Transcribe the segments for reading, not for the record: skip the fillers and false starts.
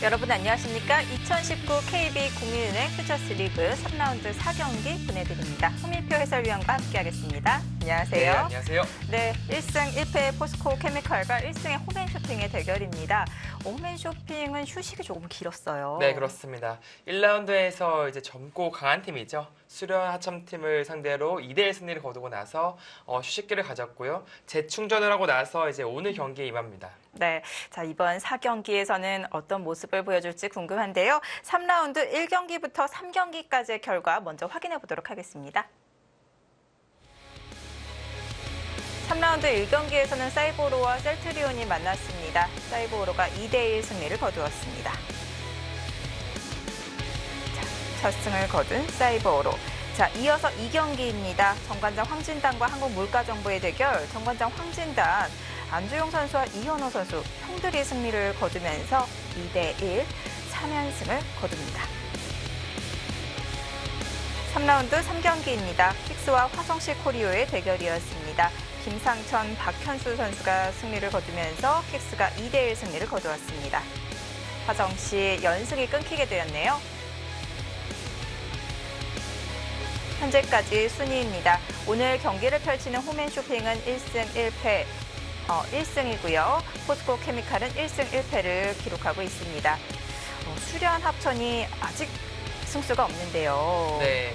여러분 안녕하십니까? 2019 KB 국민은행 퓨처스리그 3라운드 4경기 보내드립니다. 홍민표 해설위원과 함께하겠습니다. 안녕하세요. 네, 안녕하세요. 네, 1승 1패 포스코 케미칼과 1승의 홈앤쇼핑의 대결입니다. 홈앤쇼핑은 휴식이 조금 길었어요. 네, 그렇습니다. 1라운드에서 이제 젊고 강한 팀이죠. 수련 하청팀을 상대로 2대1 승리를 거두고 나서 휴식기를 가졌고요. 재충전을 하고 나서 이제 오늘 경기에 임합니다. 네, 자 이번 4경기에서는 어떤 모습을 보여줄지 궁금한데요. 3라운드 1경기부터 3경기까지의 결과 먼저 확인해 보도록 하겠습니다. 3라운드 1경기에서는 사이보로와 셀트리온이 만났습니다. 사이보로가 2대1 승리를 거두었습니다. 첫 승을 거둔 사이보로. 자, 이어서 2경기입니다. 정관장 황진단과 한국물가정보의 대결. 정관장 황진단, 안주용 선수와 이현호 선수, 형들이 승리를 거두면서 2대1 3연승을 거둡니다. 3라운드 3경기입니다. 킥스와 화성시 코리오의 대결이었습니다. 김상천, 박현수 선수가 승리를 거두면서 킥스가 2대1 승리를 거두었습니다. 화성시 연승이 끊기게 되었네요. 현재까지 순위입니다. 오늘 경기를 펼치는 홈앤쇼핑은 1승 1패, 1승이고요. 포스코 케미칼은 1승 1패를 기록하고 있습니다. 수련 합천이 아직 승수가 없는데요. 네,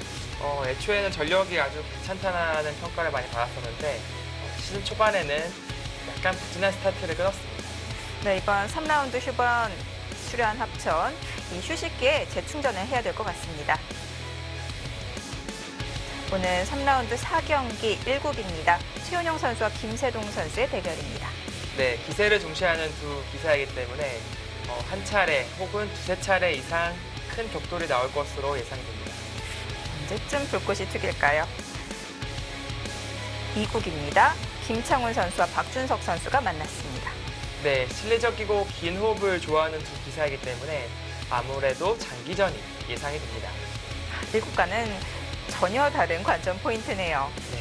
애초에는 전력이 아주 괜찮다는 평가를 많이 받았었는데 시즌 초반에는 약간 부진한 스타트를 끊었습니다. 네, 이번 3라운드 휴번 수련 합천, 이 휴식기에 재충전을 해야 될 것 같습니다. 오늘 3라운드 4경기 1국입니다. 최은영 선수와 김세동 선수의 대결입니다. 네, 기세를 중시하는 두 기사이기 때문에 한 차례 혹은 두세 차례 이상 큰 격돌이 나올 것으로 예상됩니다. 언제쯤 불꽃이 튀길까요? 2국입니다. 김창훈 선수와 박준석 선수가 만났습니다. 네, 실내적이고 긴 호흡을 좋아하는 두 기사이기 때문에 아무래도 장기전이 예상이 됩니다. 1국과는 전혀 다른 관전 포인트네요. 네.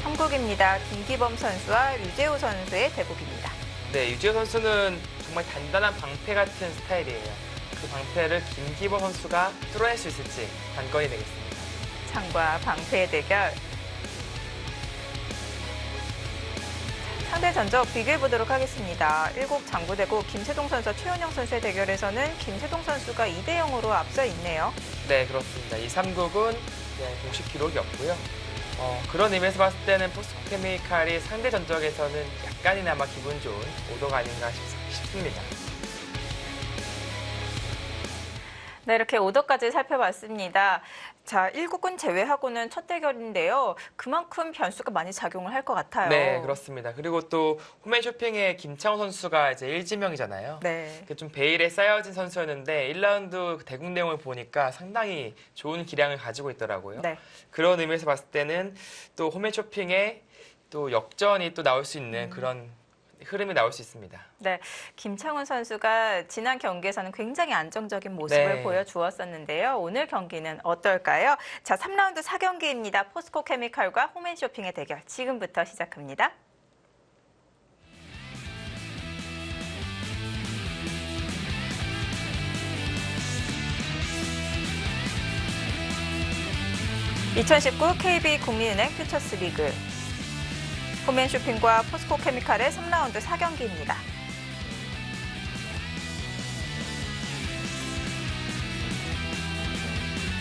3국입니다. 김기범 선수와 류재호 선수의 대국입니다. 네, 유지호 선수는 정말 단단한 방패 같은 스타일이에요. 그 방패를 김기범 선수가 뚫어낼 수 있을지 관건이 되겠습니다. 창과 방패의 대결. 상대 전적 비교해 보도록 하겠습니다. 1국 장구대고 김세동 선수와 최은영 선수의 대결에서는 김세동 선수가 2대0으로 앞서 있네요. 네, 그렇습니다. 이 3국은 공식 기록이 없고요. 그런 의미에서 봤을 때는 포스코케미칼이 상대 전적에서는 약간이나마 기분 좋은 오더가 아닌가 싶습니다. 네, 이렇게 오더까지 살펴봤습니다. 자, 1국은 제외하고는 첫 대결인데요. 그만큼 변수가 많이 작용을 할 것 같아요. 네, 그렇습니다. 그리고 또 홈앤쇼핑의 김창호 선수가 이제 1지명이잖아요. 네. 좀 베일에 쌓여진 선수였는데 1라운드 대국 내용을 보니까 상당히 좋은 기량을 가지고 있더라고요. 네. 그런 의미에서 봤을 때는 또 홈앤쇼핑에 또 역전이 또 나올 수 있는 그런 흐름이 나올 수 있습니다. 네, 김창훈 선수가 지난 경기에서는 굉장히 안정적인 모습을 네. 보여주었었는데요. 오늘 경기는 어떨까요? 자, 3라운드 4경기입니다. 포스코 케미칼과 홈앤쇼핑의 대결 지금부터 시작합니다. (2019) KB 국민은행 퓨처스리그 홈앤쇼핑과 포스코 케미칼의 3라운드 4경기입니다.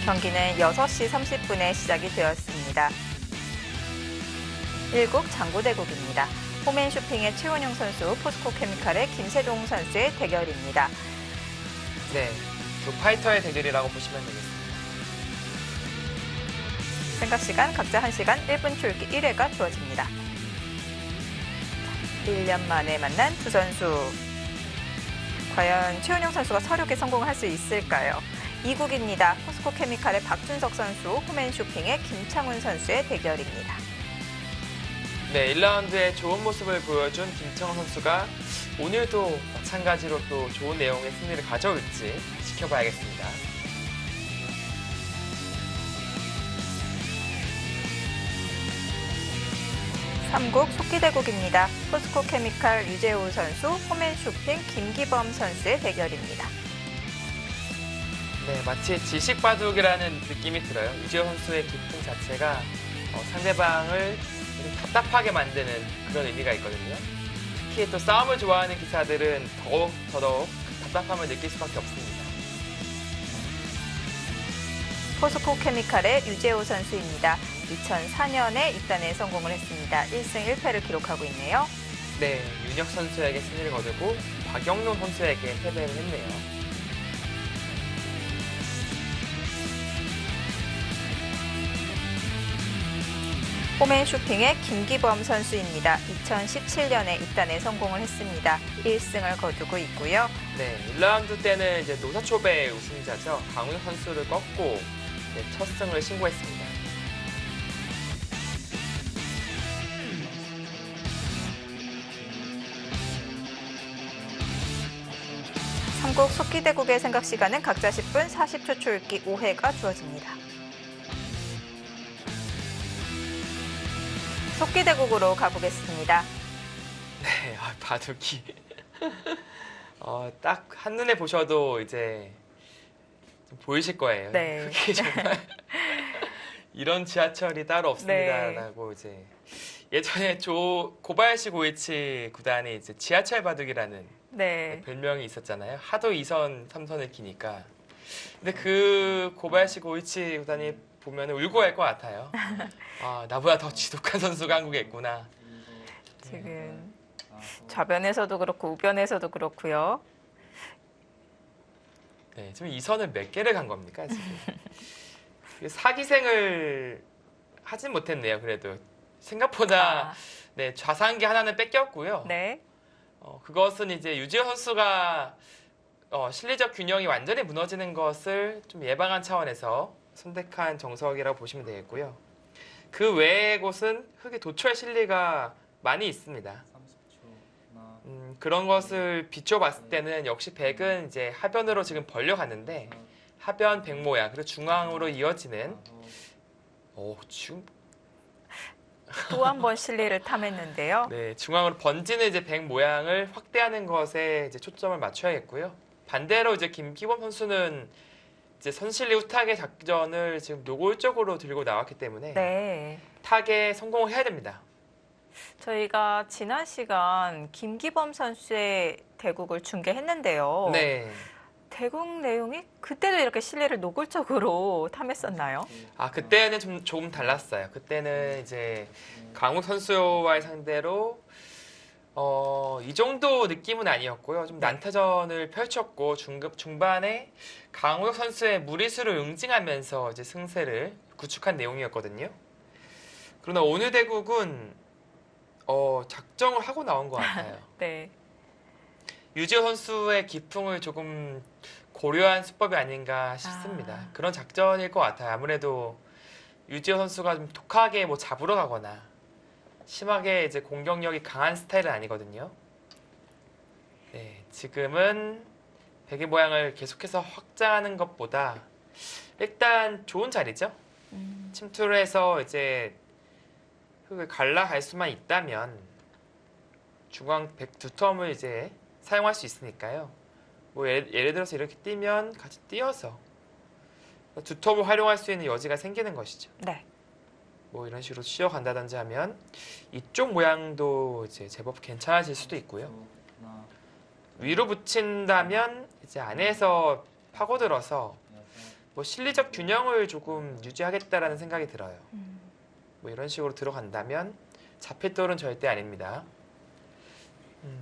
경기는 6시 30분에 시작이 되었습니다. 1국 장구대국입니다. 홈앤쇼핑의 최원용 선수, 포스코 케미칼의 김세동 선수의 대결입니다. 네, 두 파이터의 대결이라고 보시면 되겠습니다. 생각시간 각자 1시간 1분 출기 1회가 주어집니다. 1년 만에 만난 두 선수. 과연 최은영 선수가 서력에 성공할 수 있을까요? 2국입니다. 포스코 케미칼의 박준석 선수, 홈앤쇼핑의 김창훈 선수의 대결입니다. 네, 1라운드에 좋은 모습을 보여준 김창호 선수가 오늘도 마찬가지로 또 좋은 내용의 승리를 가져올지 지켜봐야겠습니다. 3국 속기대국입니다. 포스코 케미칼 유재호 선수, 홈앤쇼핑 김기범 선수의 대결입니다. 네, 마치 지식바둑이라는 느낌이 들어요. 유재호 선수의 기풍 자체가 상대방을 답답하게 만드는 그런 의미가 있거든요. 특히 또 싸움을 좋아하는 기사들은 더더욱 답답함을 느낄 수밖에 없습니다. 포스코 케미칼의 유재호 선수입니다. 2004년에 입단에 성공을 했습니다. 1승 1패를 기록하고 있네요. 네, 윤혁 선수에게 승리를 거두고 박영론 선수에게 패배를 했네요. 홈앤쇼핑의 김기범 선수입니다. 2017년에 입단에 성공을 했습니다. 1승을 거두고 있고요. 네, 1라운드 때는 이제 노사초배 우승자죠. 강훈 선수를 꺾고 첫 승을 신고했습니다. 삼국 속기대국의 생각 시간은 각자 10분 40초 초읽기 5회가 주어집니다. 속기대국으로 가보겠습니다. 네, 바둑이 딱 한눈에 보셔도 이제 좀 보이실 거예요. 네. 그게 정말 이런 지하철이 따로 없습니다라고 이제 예전에 고바야시 고이치 구단이 이제 지하철 바둑이라는 네. 별명이 있었잖아요. 하도 2선, 3선을 기니까. 근데 그 고바야시 고이치 구단이 보면 울고 갈 것 같아요. 아, 나보다 더 지독한 선수가 한국에 있구나. 지금 좌변에서도 그렇고 우변에서도 그렇고요. 네, 지금 2선을 몇 개를 간 겁니까, 지금? 사기생을 하진 못했네요, 그래도. 생각보다 네, 좌상기 하나는 뺏겼고요. 네. 그것은 이제 유지호 선수가 실리적 균형이 완전히 무너지는 것을 좀 예방한 차원에서 선택한 정석이라고 보시면 되겠고요. 그 외의 곳은 흙의 도처의 실리가 많이 있습니다. 그런 것을 비춰봤을 때는 역시 백은 이제 하변으로 지금 벌려갔는데 하변 백 모양 그리고 중앙으로 이어지는 지금 또 한 번 실리를 탐했는데요. 네, 중앙으로 번지는 이제 백 모양을 확대하는 것에 이제 초점을 맞춰야겠고요. 반대로 이제 김기범 선수는 이제 선실리 후타겟 작전을 지금 노골적으로 들고 나왔기 때문에 네. 타겟 성공을 해야 됩니다. 저희가 지난 시간 김기범 선수의 대국을 중계했는데요. 네. 대국 내용이 그때도 이렇게 실리를 노골적으로 탐했었나요? 그때는 조금 달랐어요. 그때는 이제 강욱 선수와의 상대로 이 정도 느낌은 아니었고요. 좀 난타전을 펼쳤고 중반에 강우혁 선수의 무리수를 응징하면서 이제 승세를 구축한 내용이었거든요. 그러나 오늘 대국은 작정을 하고 나온 것 같아요. 네. 유지호 선수의 기풍을 조금 고려한 수법이 아닌가 싶습니다. 그런 작전일 것 같아요. 아무래도 유지호 선수가 좀 독하게 뭐 잡으러 가거나 심하게 이제 공격력이 강한 스타일은 아니거든요. 네, 지금은 백의 모양을 계속해서 확장하는 것보다 일단 좋은 자리죠. 침투를 해서 이제 흙을 갈라갈 수만 있다면 중앙 백 두 텀을 이제 사용할 수 있으니까요. 뭐 예를 들어서 이렇게 뛰면 같이 뛰어서 두 텀을 활용할 수 있는 여지가 생기는 것이죠. 네. 뭐 이런 식으로 쉬어간다든지 하면 이쪽 모양도 이제 제법 괜찮아질 수도 있고요. 위로 붙인다면 이제 안에서 파고들어서 뭐 실리적 균형을 조금 유지하겠다라는 생각이 들어요. 뭐 이런 식으로 들어간다면 잡힐 돌은 절대 아닙니다.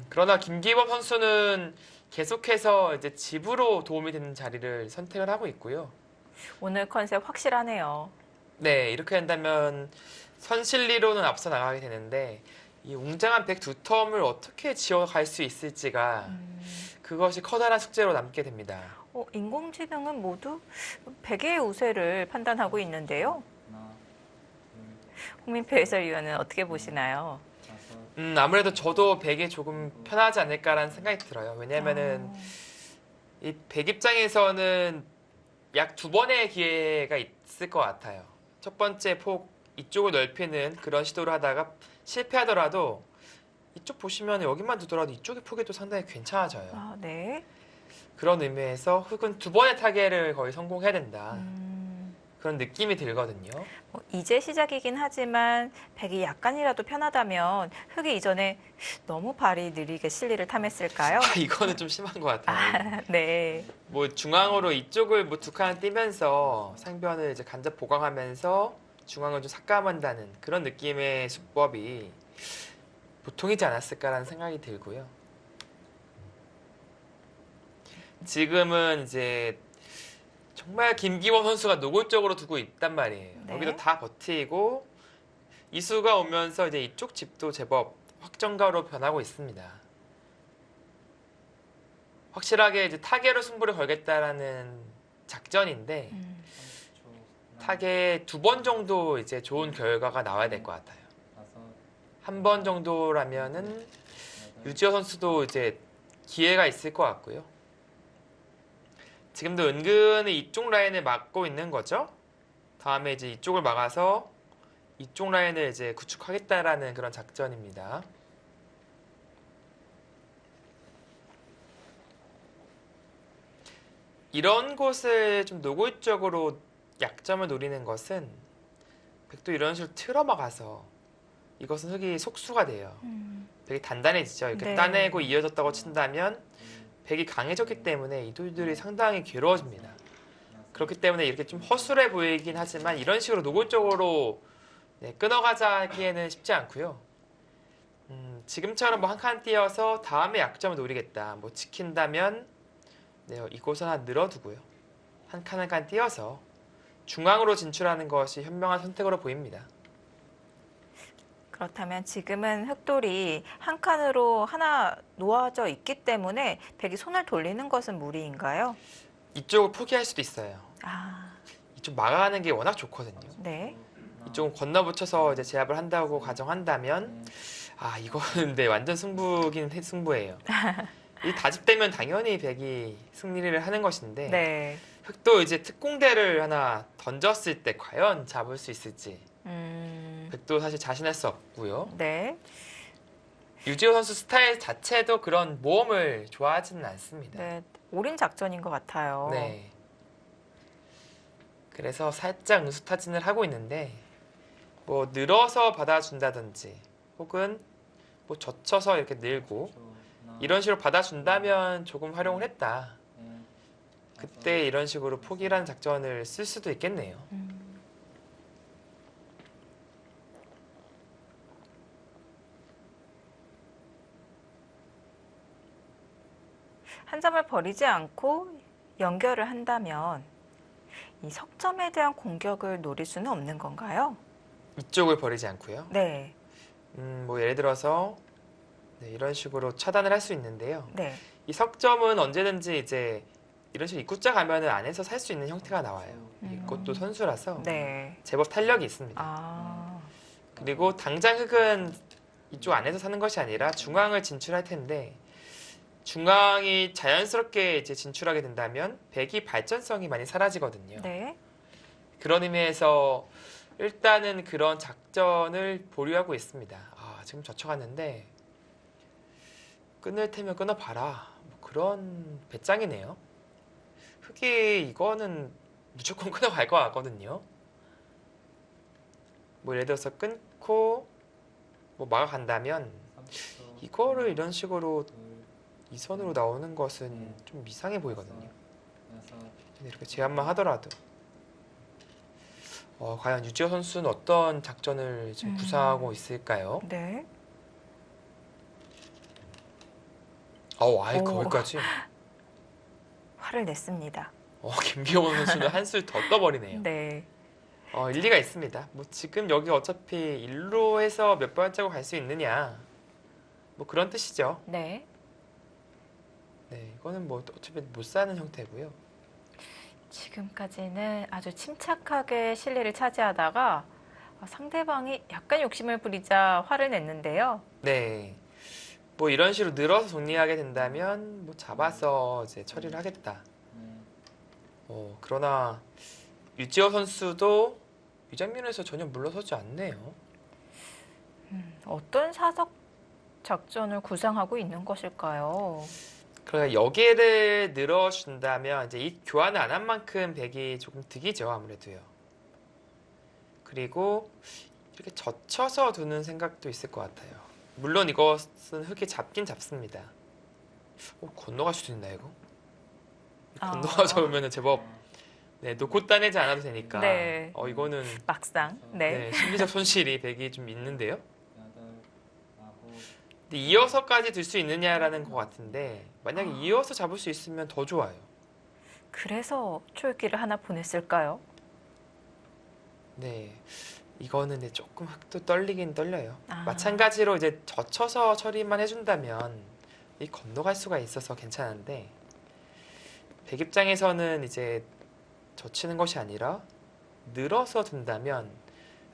그러나 김기범 선수는 계속해서 이제 집으로 도움이 되는 자리를 선택을 하고 있고요. 오늘 컨셉 확실하네요. 네, 이렇게 된다면 선실리로는 앞서 나가게 되는데 이 웅장한 백 두 텀을 어떻게 지어갈 수 있을지가 그것이 커다란 숙제로 남게 됩니다. 인공지능은 모두 백의 우세를 판단하고 있는데요. 홍민표 해설위원은 어떻게 보시나요? 아무래도 저도 백이 조금 편하지 않을까라는 생각이 들어요. 왜냐하면은 이 백 입장에서는 약 두 번의 기회가 있을 것 같아요. 첫 번째 폭 이쪽을 넓히는 그런 시도를 하다가 실패하더라도 이쪽 보시면 여기만 두더라도 이쪽의 폭이 상당히 괜찮아져요. 아, 네. 그런 의미에서 흙은 두 번의 타겟을 거의 성공해야 된다. 음, 그런 느낌이 들거든요. 뭐 이제 시작이긴 하지만 백이 약간이라도 편하다면 흙이 이전에 너무 발이 느리게 실리를 탐했을까요? 이거는 좀 심한 것 같아요. 네. 뭐 중앙으로 이쪽을 뭐 두 칸을 띄면서 상변을 이제 간접 보강하면서 중앙을 좀 삭감한다는 그런 느낌의 수법이 보통이지 않았을까라는 생각이 들고요. 지금은 이제 정말 김기원 선수가 노골적으로 두고 있단 말이에요. 네. 여기도 다 버티고 이수가 오면서 이제 이쪽 집도 제법 확정가로 변하고 있습니다. 확실하게 이제 타겟으로 승부를 걸겠다라는 작전인데 음, 타겟 두 번 정도 이제 좋은 결과가 나와야 될 것 같아요. 한 번 정도라면은 유지호 선수도 이제 기회가 있을 것 같고요. 지금도 은근히 이쪽 라인을 막고 있는 거죠. 다음에 이제 이쪽을 막아서 이쪽 라인을 이제 구축하겠다라는 그런 작전입니다. 이런 곳을 좀 노골적으로 약점을 노리는 것은 백도 이런 식으로 틀어막아서 이것은 흙이 속수가 돼요. 백이 단단해지죠. 이렇게 네. 따내고 이어졌다고 친다면 백이 강해졌기 때문에 이 돌들이 상당히 괴로워집니다. 그렇기 때문에 이렇게 좀 허술해 보이긴 하지만 이런 식으로 노골적으로 끊어가자기에는 쉽지 않고요. 지금처럼 뭐 한 칸 띄어서 다음에 약점을 노리겠다. 뭐 지킨다면 이곳은 하나 늘어두고요. 한 칸 한 칸 띄어서 중앙으로 진출하는 것이 현명한 선택으로 보입니다. 그렇다면 지금은 흙돌이 한 칸으로 하나 놓아져 있기 때문에 백이 손을 돌리는 것은 무리인가요? 이쪽을 포기할 수도 있어요. 아, 이쪽 막아가는 게 워낙 좋거든요. 네. 이쪽은 건너붙여서 이제 제압을 한다고 가정한다면 이거는 완전 승부예요. 이 다집되면 당연히 백이 승리를 하는 것인데 네. 흑도 이제 특공대를 하나 던졌을 때 과연 잡을 수 있을지 백도 사실 자신할 수 없고요. 네. 유지호 선수 스타일 자체도 그런 모험을 좋아하지는 않습니다. 네. 올인 작전인 것 같아요. 네. 그래서 살짝 응수타진을 하고 있는데 뭐 늘어서 받아준다든지 혹은 뭐 젖혀서 이렇게 늘고 이런 식으로 받아준다면 조금 활용을 했다. 그때 이런 식으로 포기라는 작전을 쓸 수도 있겠네요. 한 점을 버리지 않고 연결을 한다면 이 석점에 대한 공격을 노릴 수는 없는 건가요? 이쪽을 버리지 않고요. 네. 뭐 예를 들어서 이런 식으로 차단을 할 수 있는데요. 네. 이 석점은 언제든지 이제 이런 식으로 입구자 가면은 안에서 살 수 있는 형태가 나와요. 이것도 선수라서 네. 제법 탄력이 있습니다. 아, 그리고 당장 흙은 이쪽 안에서 사는 것이 아니라 중앙을 진출할 텐데 중앙이 자연스럽게 이제 진출하게 된다면 백이 발전성이 많이 사라지거든요. 네. 그런 의미에서 일단은 그런 작전을 보류하고 있습니다. 지금 젖혀갔는데 끊을 테면 끊어봐라. 뭐 그런 배짱이네요. 흙이 이거는 무조건 끊어갈 것 같거든요. 뭐 예를 들어서 끊고 뭐 막아간다면 이거를 이런 식으로 이 선으로 나오는 것은 좀 이상해 보이거든요. 근데 이렇게 제압만 하더라도 과연 유지호 선수는 어떤 작전을 지금 구사하고 있을까요? 네. 아예 오. 거기까지? 화를 냈습니다. 김기원 선수는 한술 더 떠버리네요. 네. 일리가 있습니다. 뭐 지금 여기 어차피 일로 해서 몇 발자국 갈 수 있느냐 뭐 그런 뜻이죠. 네. 네, 이거는 뭐 어차피 못 사는 형태고요. 지금까지는 아주 침착하게 실리를 차지하다가 상대방이 약간 욕심을 부리자 화를 냈는데요. 네, 뭐 이런 식으로 늘어서 정리하게 된다면 뭐 잡아서 이제 처리를 하겠다. 그러나 유지호 선수도 이 장면에서 전혀 물러서지 않네요. 어떤 사석 작전을 구상하고 있는 것일까요? 그러니까 여기를 늘어준다면 이제 이 교환을 안 한 만큼 백이 조금 득이죠, 아무래도요. 그리고 이렇게 젖혀서 두는 생각도 있을 것 같아요. 물론 이것은 흙이 잡긴 잡습니다. 건너갈 수도 있나 이거? 건너가 잡으면 제법 놓고 따내지 않아도 되니까. 네. 이거는 막상. 네. 심리적 손실이 백이 좀 있는데요. 근데 이어서까지 들 수 있느냐라는 것 같은데 만약에 이어서 잡을 수 있으면 더 좋아요. 그래서 초읽기를 하나 보냈을까요? 네, 이거는 조금 흙도 떨리긴 떨려요. 아. 마찬가지로 이제 젖혀서 처리만 해준다면 이 건너갈 수가 있어서 괜찮은데 백 입장에서는 이제 젖히는 것이 아니라 늘어서 둔다면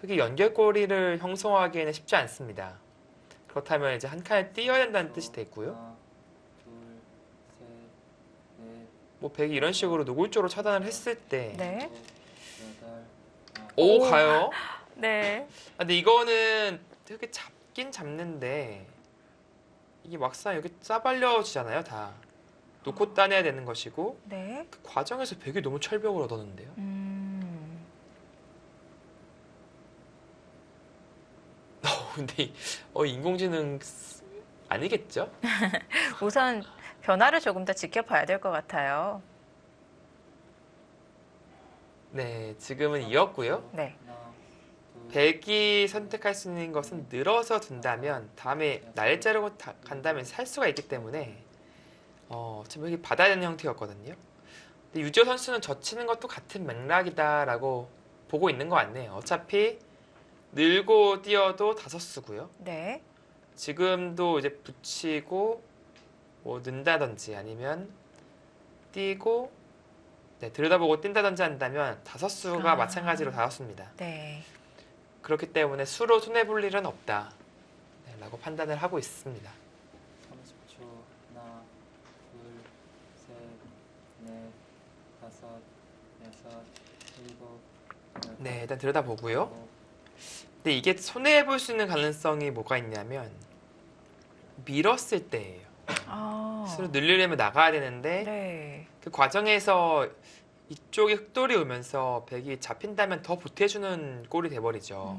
흙이 연결고리를 형성하기에는 쉽지 않습니다. 그렇다면 이제 한 칸을 띄어야 된다는 뜻이 되고요. 뭐 백이 이런 식으로 노골적으로 차단을 했을 때 네. 오, 오. 가요. 네. 근데 이거는 되게 잡긴 잡는데 이게 막상 여기 짜발려지잖아요, 다. 놓고 따내야 되는 것이고 네. 그 과정에서 백이 너무 철벽을 얻었는데요. 근데 인공지능 아니겠죠? 우선 변화를 조금 더 지켜봐야 될 것 같아요. 네, 지금은 이었고요. 네. 백이 선택할 수 있는 것은 늘어서 둔다면 다음에 날 자르고 간다면 살 수가 있기 때문에 지금 여기 받아야 되는 형태였거든요. 근데 유지호 선수는 젖히는 것도 같은 맥락이다라고 보고 있는 것 같네요. 어차피 늘고 뛰어도 다섯 수고요. 네. 지금도 이제 붙이고 뭐 는다든지 아니면 뛰고 들여다보고 뛴다든지 한다면 다섯 수가 마찬가지로 다섯 수입니다. 네. 그렇기 때문에 수로 손해볼 일은 없다 라고 판단을 하고 있습니다. 30초 하나 둘셋넷 다섯 여섯 일곱 네, 일단 들여다보고요. 근데 이게 손해볼 수 있는 가능성이 뭐가 있냐면 밀었을 때예요. 수를 늘리려면 나가야 되는데 네. 그 과정에서 이쪽에 흙돌이 오면서 백이 잡힌다면 더 보태주는 꼴이 돼버리죠.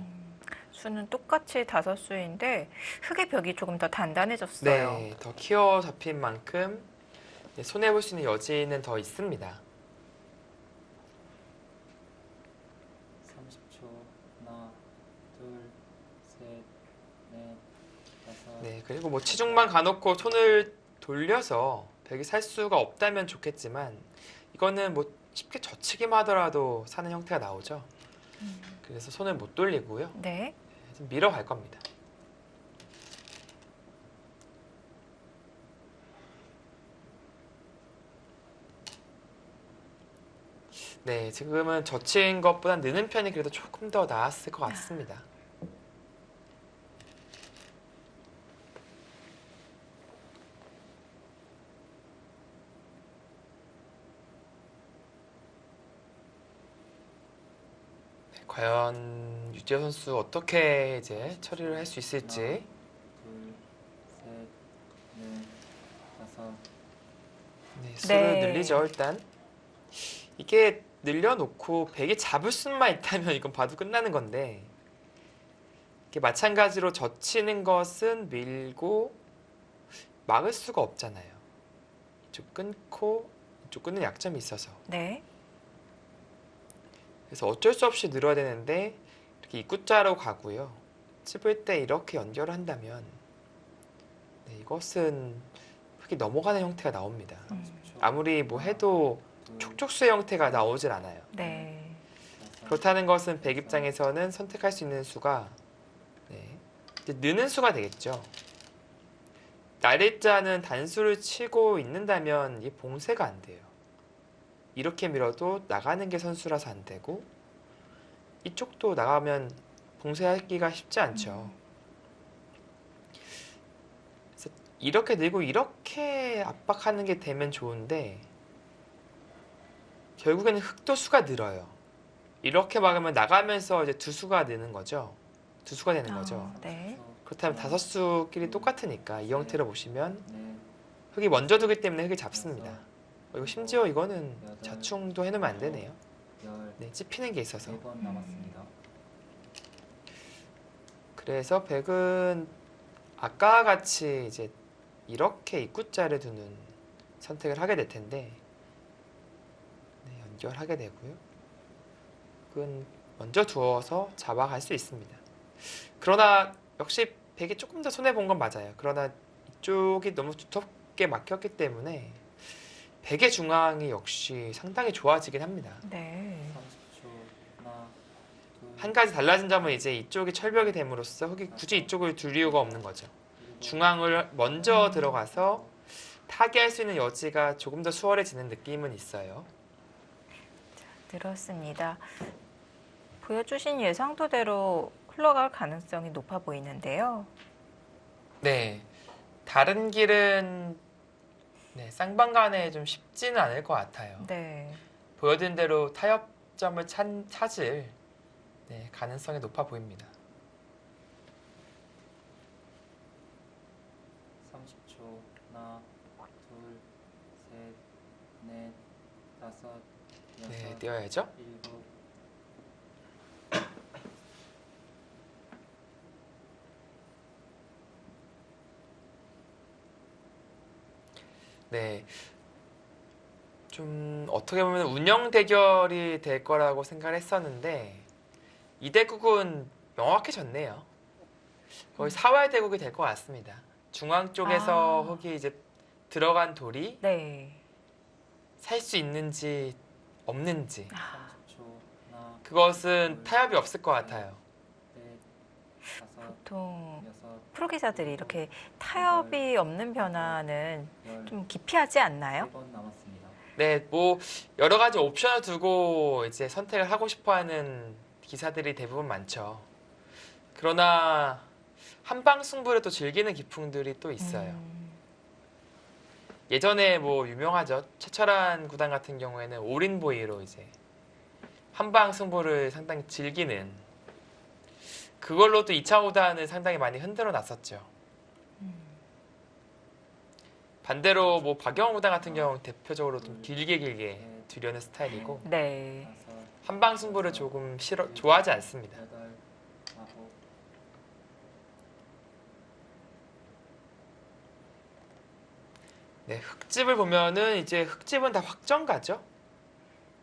수는 똑같이 다섯 수인데 흙의 벽이 조금 더 단단해졌어요. 네, 더 키워 잡힌 만큼 손해볼 수 있는 여지는 더 있습니다. 30초 하나 둘셋넷 다섯 네, 그리고 뭐 치중만 가놓고 손을 돌려서 백이 살 수가 없다면 좋겠지만 이거는 뭐 쉽게 젖히기만 하더라도 사는 형태가 나오죠. 그래서 손을 못 돌리고요. 네. 좀 밀어갈 겁니다. 네, 지금은 젖힌 것보다 느는 편이 그래도 조금 더 나았을 것 같습니다. 네, 과연 유지호 선수 어떻게 이제 처리를 할 수 있을지. 둘셋넷 다섯 네, 수를 네. 늘리죠, 일단. 이게 늘려놓고 백이 잡을 수만 있다면 이건 봐도 끝나는 건데 이게 마찬가지로 젖히는 것은 밀고 막을 수가 없잖아요. 이쪽 끊고 이쪽 끊는 약점이 있어서 네. 그래서 어쩔 수 없이 늘어야 되는데 이렇게 입구자로 가고요. 찝을 때 이렇게 연결을 한다면 이것은 흙이 넘어가는 형태가 나옵니다. 아무리 뭐 해도 촉촉수의 형태가 나오질 않아요. 네. 그렇다는 것은 백 입장에서는 선택할 수 있는 수가 이제 느는 수가 되겠죠. 날일자는 단수를 치고 있는다면 이 봉쇄가 안 돼요. 이렇게 밀어도 나가는 게 선수라서 안 되고 이쪽도 나가면 봉쇄하기가 쉽지 않죠. 그래서 이렇게 늘고 이렇게 압박하는 게 되면 좋은데 결국에는 흙도 수가 늘어요. 이렇게 막으면 나가면서 이제 두 수가 되는 거죠. 두 수가 되는 거죠. 네. 그렇다면 다섯 수끼리 똑같으니까 이 형태로 보시면 넷, 흙이 먼저 두기 때문에 흙이 잡습니다. 이거 심지어 이거는 자충도 해놓으면 안 되네요. 열, 네, 찝히는 게 있어서. 1번 남았습니다. 그래서 백은 아까와 같이 이제 이렇게 입구자를 두는 선택을 하게 될 텐데, 네, 연결하게 되고요. 흙은 먼저 두어서 잡아갈 수 있습니다. 그러나 역시 백이 조금 더 손해 본 건 맞아요. 그러나 이쪽이 너무 두텁게 막혔기 때문에 백의 중앙이 역시 상당히 좋아지긴 합니다. 네. 30초. 하나, 둘, 한 가지 달라진 점은 이제 이쪽이 철벽이 됨으로써 흙이 굳이 이쪽을 둘 이유가 없는 거죠. 중앙을 먼저 들어가서 타개할 수 있는 여지가 조금 더 수월해지는 느낌은 있어요. 들었습니다. 보여주신 예상도대로 흘러갈 가능성이 높아 보이는데요. 네, 다른 길은 네, 쌍방간에 좀 쉽지는 않을 것 같아요. 네. 보여드린 대로 타협점을 찾을 네, 가능성이 높아 보입니다. 30초. 하나, 둘, 셋, 넷, 다섯, 네, 여섯, 띄어야죠. 일곱. 네, 좀 어떻게 보면 운영 대결이 될 거라고 생각을 했었는데 2대국은 명확해졌네요. 거의 사활 대국이 될 것 같습니다. 중앙 쪽에서 아. 흙이 이제 들어간 돌이 네. 살 수 있는지 없는지 30초. 하나, 그것은 타협이 없을 것 같아요. 넷, 다섯, 보통 여섯, 프로기사들이 이렇게 타협이 없는 변화는 열. 좀 기피하지 않나요? 1번 남았습니다. 네, 뭐 여러 가지 옵션을 두고 이제 선택을 하고 싶어하는 기사들이 대부분 많죠. 그러나 한방 승부를 또 즐기는 기풍들이 또 있어요. 예전에 뭐 유명하죠. 최철한 구단 같은 경우에는 올인보이로 이제 한방 승부를 상당히 즐기는 그걸로 또 2차 구단을 상당히 많이 흔들어 놨었죠. 반대로 뭐 박영호 구단 같은 경우는 대표적으로 좀 길게 두려는 스타일이고 네. 다섯, 한방 승부를 조금 좋아하지 않습니다. 여덟, 아홉. 네, 흙집을 보면은 이제 흙집은 다 확정가죠.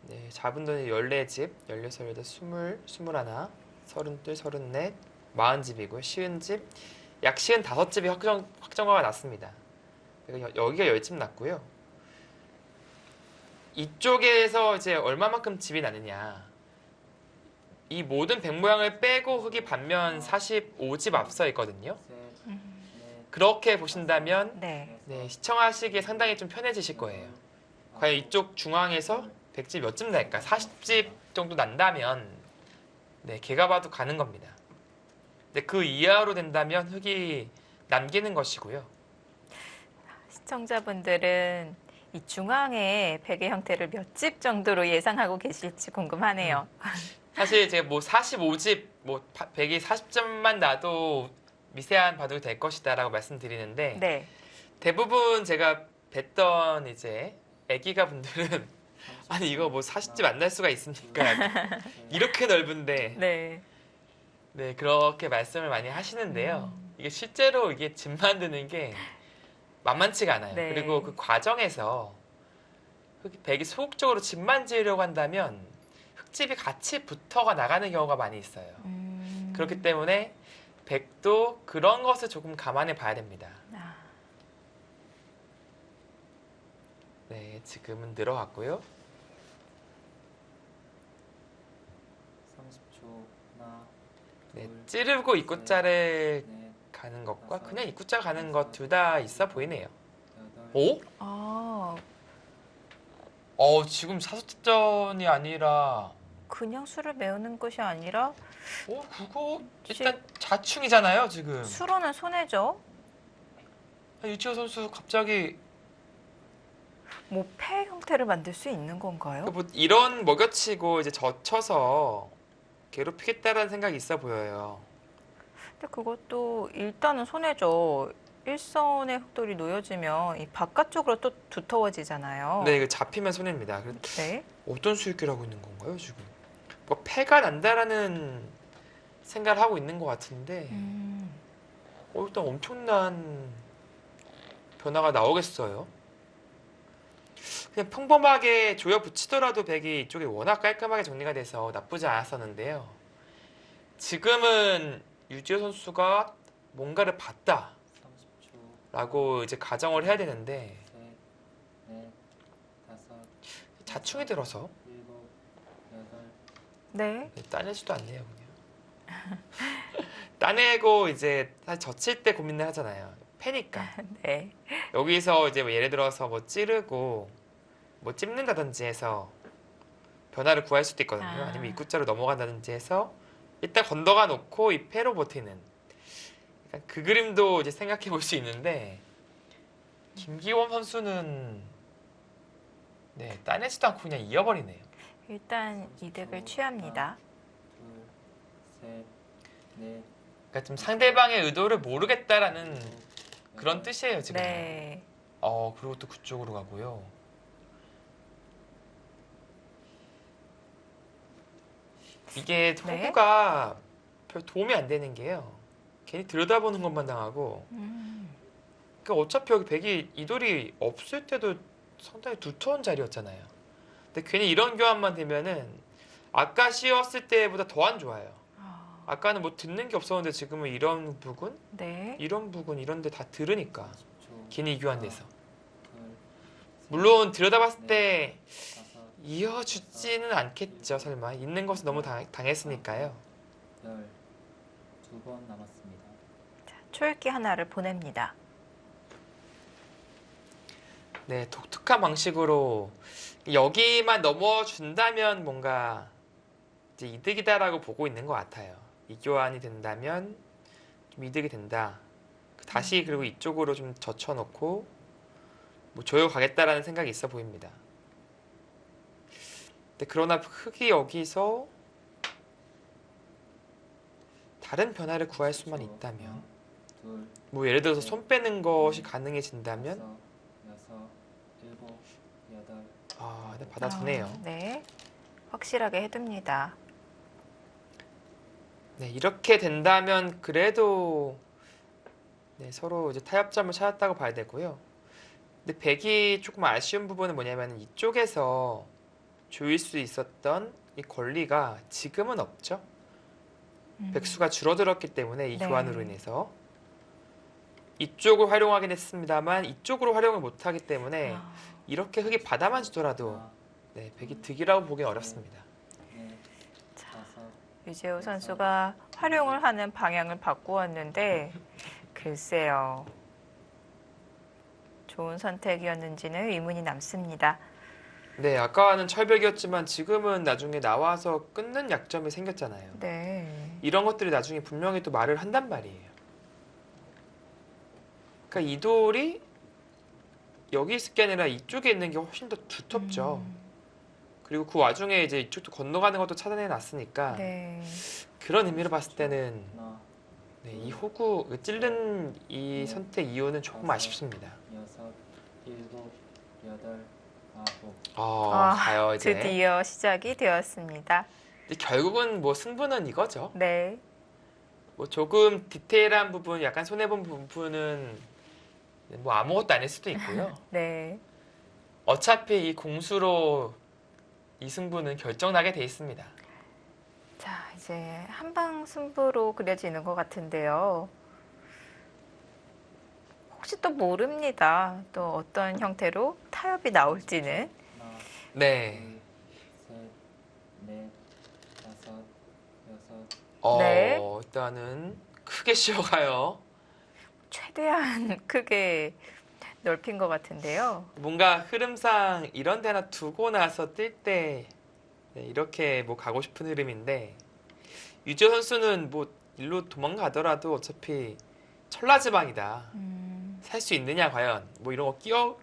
네, 잡은 돈이 14집, 16, 18, 20, 21, 32, 34, 40집이고요. 쉬운 집, 약 55집이 확정가가 났습니다. 그러니까 여기가 10집 났고요. 이쪽에서 이제 얼마만큼 집이 나느냐. 이 모든 백 모양을 빼고 흙이 반면 45집 앞서 있거든요. 셋, 넷, 그렇게 보신다면 네. 네, 시청하시기에 상당히 좀 편해지실 거예요. 과연 이쪽 중앙에서 100집 몇 집 날까? 40집 정도 난다면 네, 걔가 봐도 가는 겁니다. 근데 그 이하로 된다면 흙이 남기는 것이고요. 시청자분들은 이 중앙의 베개 형태를 몇 집 정도로 예상하고 계실지 궁금하네요. 사실 제가 뭐 45집, 뭐 100이 40점만 나도 미세한 바둑이 될 것이다라고 말씀드리는데 네. 대부분 제가 뵀던 이제 애기가 분들은 아니 이거 뭐 40집 안 날 수가 있습니까? 이렇게 넓은데 네. 네 그렇게 말씀을 많이 하시는데요. 이게 실제로 이게 집 만드는 게 만만치가 않아요. 네. 그리고 그 과정에서 백이 소극적으로 집만 지으려고 한다면 흙집이 같이 붙어가 나가는 경우가 많이 있어요. 그렇기 때문에 백도 그런 것을 조금 감안해 봐야 됩니다. 아, 네, 지금은 늘어갔고요. 30초. 하나, 네, 둘, 찌르고 입구자를 넷, 가는 것과 그냥 입구자 가는 것 둘 다 있어 보이네요. 여덟. 오? 아, 지금 사수특전이 아니라 그냥 수를 메우는 것이 아니라 그거 일단 자충이잖아요, 지금. 수로는 손해죠. 유치호 선수 갑자기 뭐 패 형태를 만들 수 있는 건가요? 뭐 이런 먹여치고 이제 젖혀서 괴롭히겠다라는 생각이 있어 보여요. 근데 그것도 일단은 손해죠. 일선의 흙돌이 놓여지면 이 바깥쪽으로 또 두터워지잖아요. 네, 이거 잡히면 손해입니다. 네. 어떤 수익기를 하고 있는 건가요, 지금? 뭐 패가 난다라는 생각을 하고 있는 것 같은데 일단 엄청난 변화가 나오겠어요. 그냥 평범하게 조여 붙이더라도 백이 이쪽이 워낙 깔끔하게 정리가 돼서 나쁘지 않았었는데요. 지금은 유지호 선수가 뭔가를 봤다라고 30초. 이제 가정을 해야 되는데 셋, 넷, 다섯, 자충이 들어서 일곱, 여덟. 네. 따내지도 않네요, 그냥. 따내고 이제 사실 젖힐 때 고민을 하잖아요. 패니까. 네. 여기서 이제 뭐 예를 들어서 뭐 찌르고 뭐 찝는다든지 해서 변화를 구할 수도 있거든요. 아. 아니면 입구자로 넘어간다든지 해서 일단 건너가 놓고 이 패로 버티는 약간 그 그림도 이제 생각해 볼 수 있는데 김기범 선수는 네, 따내지도 않고 그냥 이어버리네요. 일단 이득을 취합니다. 둘, 셋, 넷, 그러니까 좀 상대방의 의도를 모르겠다라는 일곱, 그런 여덟. 뜻이에요, 지금. 네. 그리고 또 그쪽으로 가고요. 이게 네. 호구가 별 도움이 안 되는 게요. 괜히 들여다보는 것만 당하고. 그러니까 어차피 여기 백이 이돌이 없을 때도 상당히 두터운 자리였잖아요. 근데 괜히 이런 교환만 되면은 아까 씌웠을 때보다 더 안 좋아요. 아, 아까는 뭐 듣는 게 없었는데 지금은 이런 부분, 네. 이런 부분 이런 데 다 들으니까 10초. 괜히 교환돼서. 둘, 물론 들여다봤을 때 다섯, 이어주지는 않겠죠, 설마. 있는 것을 너무 당했으니까요. 열. 2번 남았습니다. 초읽기 하나를 보냅니다. 네, 독특한 방식으로 여기만 넘어준다면 뭔가 이제 이득이다라고 보고 있는 것 같아요. 이 교환이 된다면 좀 이득이 된다. 다시 그리고 이쪽으로 좀 젖혀놓고 뭐 조여가겠다라는 생각이 있어 보입니다. 근데 그러나 흙이 여기서 다른 변화를 구할 수만 있다면 둘, 뭐 예를 들어서 손 빼는 것이 가능해진다면 다섯, 여섯, 일곱, 여덟. 네, 받아주네요. 네. 확실하게 해둡니다. 네, 이렇게 된다면 그래도 네, 서로 이제 타협점을 찾았다고 봐야 되고요. 근데 백이 조금 아쉬운 부분은 뭐냐면 이쪽에서 조일 수 있었던 이 권리가 지금은 없죠. 백수가 줄어들었기 때문에 이 네. 교환으로 인해서 이쪽을 활용하긴 했습니다만 이쪽으로 활용을 못하기 때문에 아, 이렇게 흙이 받아만 주더라도 하나, 네, 백이 득이라고 보기는 어렵습니다. 넷, 다섯. 유재호 선수가 활용을 하는 방향을 바꾸었는데 글쎄요. 좋은 선택이었는지는 의문이 남습니다. 네, 아까는 철벽이었지만 지금은 나중에 나와서 끊는 약점이 생겼잖아요. 네. 이런 것들이 나중에 분명히 또 말을 한단 말이에요. 그러니까 이 돌이 여기 있을 게 아니라 이쪽에 있는 게 훨씬 더 두텁죠. 그리고 그 와중에 이제 이쪽도 건너가는 것도 차단해 놨으니까 네. 그런 의미로 봤을 때는 하나, 네, 이 호구 찔른 이 선택 이유는 조금 아쉽습니다. 여섯, 일곱, 여덟, 아홉. 가요 이제. 드디어 시작이 되었습니다. 근데 결국은 뭐 승부는 이거죠. 네. 뭐 조금 디테일한 부분, 약간 손해본 부분은 뭐 아무것도 아닐 수도 있고요. 네. 어차피 이 공수로 이 승부는 결정나게 돼 있습니다. 자, 이제 한방 승부로 그려지는 것 같은데요. 혹시 또 모릅니다. 또 어떤 형태로 타협이 나올지는. 하나, 네. 둘, 셋, 넷, 다섯, 여섯. 네. 일단은 크게 쉬어가요. 최대한 크게 넓힌 것 같은데요. 뭔가 흐름상 이런 데나 두고 나서 뛸 때 이렇게 뭐 가고 싶은 흐름인데 유지호 선수는 뭐 일로 도망가더라도 어차피 천라지방이다. 살 수 있느냐 과연 뭐 이런 거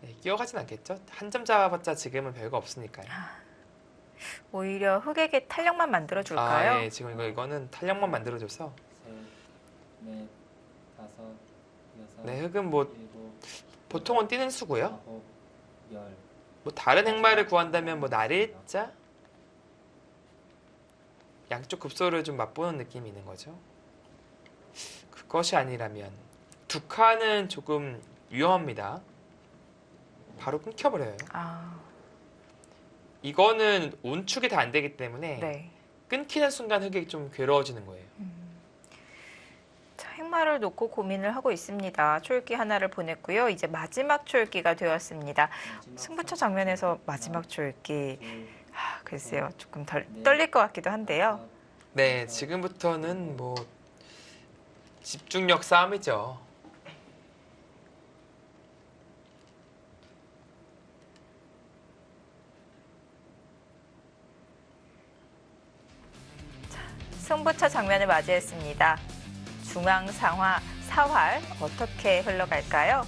네, 끼어가진 않겠죠. 한 점 잡아봤자 지금은 별거 없으니까요. 오히려 흑에게 탄력만 만들어줄까요? 예, 지금 이거는 탄력만 만들어줘서. 셋, 넷, 다섯, 여섯, 네, 흑은 뭐 일곱, 보통은 뛰는 수고요. 아홉, 열. 뭐 다른 행마를 구한다면 뭐 나리자 양쪽 급소를 좀 맛보는 느낌이 있는 거죠. 그것이 아니라면 두 칸은 조금 위험합니다. 바로 끊겨버려요. 아, 이거는 운축이 다 안 되기 때문에 네. 끊기는 순간 흑이 좀 괴로워지는 거예요. 자, 행마를 놓고 고민을 하고 있습니다. 초읽기 하나를 보냈고요. 이제 마지막 초읽기가 되었습니다. 승부처 장면에서 마지막 초읽기. 글쎄요. 조금 떨릴 것 같기도 한데요. 네, 지금부터는 뭐 집중력 싸움이죠. 승부처 장면을 맞이했습니다. 중앙 상화 4활 어떻게 흘러갈까요?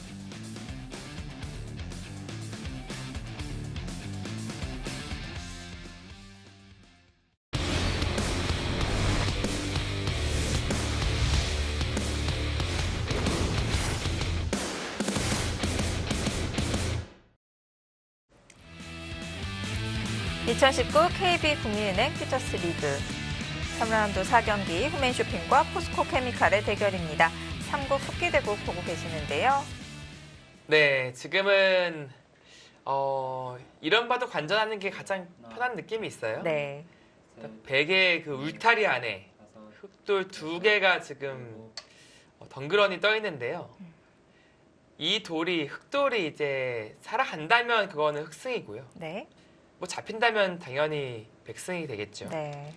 (2019) KB국민은행 퓨처스 리그 3라운드 4경기 후멘쇼핑과 포스코 케미칼의 대결입니다. 3국 속기대국 보고 계시는데요. 네, 지금은 이런 봐도 관전하는 게 가장 편한 느낌이 있어요. 네. 베개 그 울타리 안에 흑돌 두 개가 지금 덩그러니 떠 있는데요. 이 돌이 흑돌이 이제 살아간다면 그거는 흑승이고요. 네. 뭐 잡힌다면 당연히 백승이 되겠죠. 네.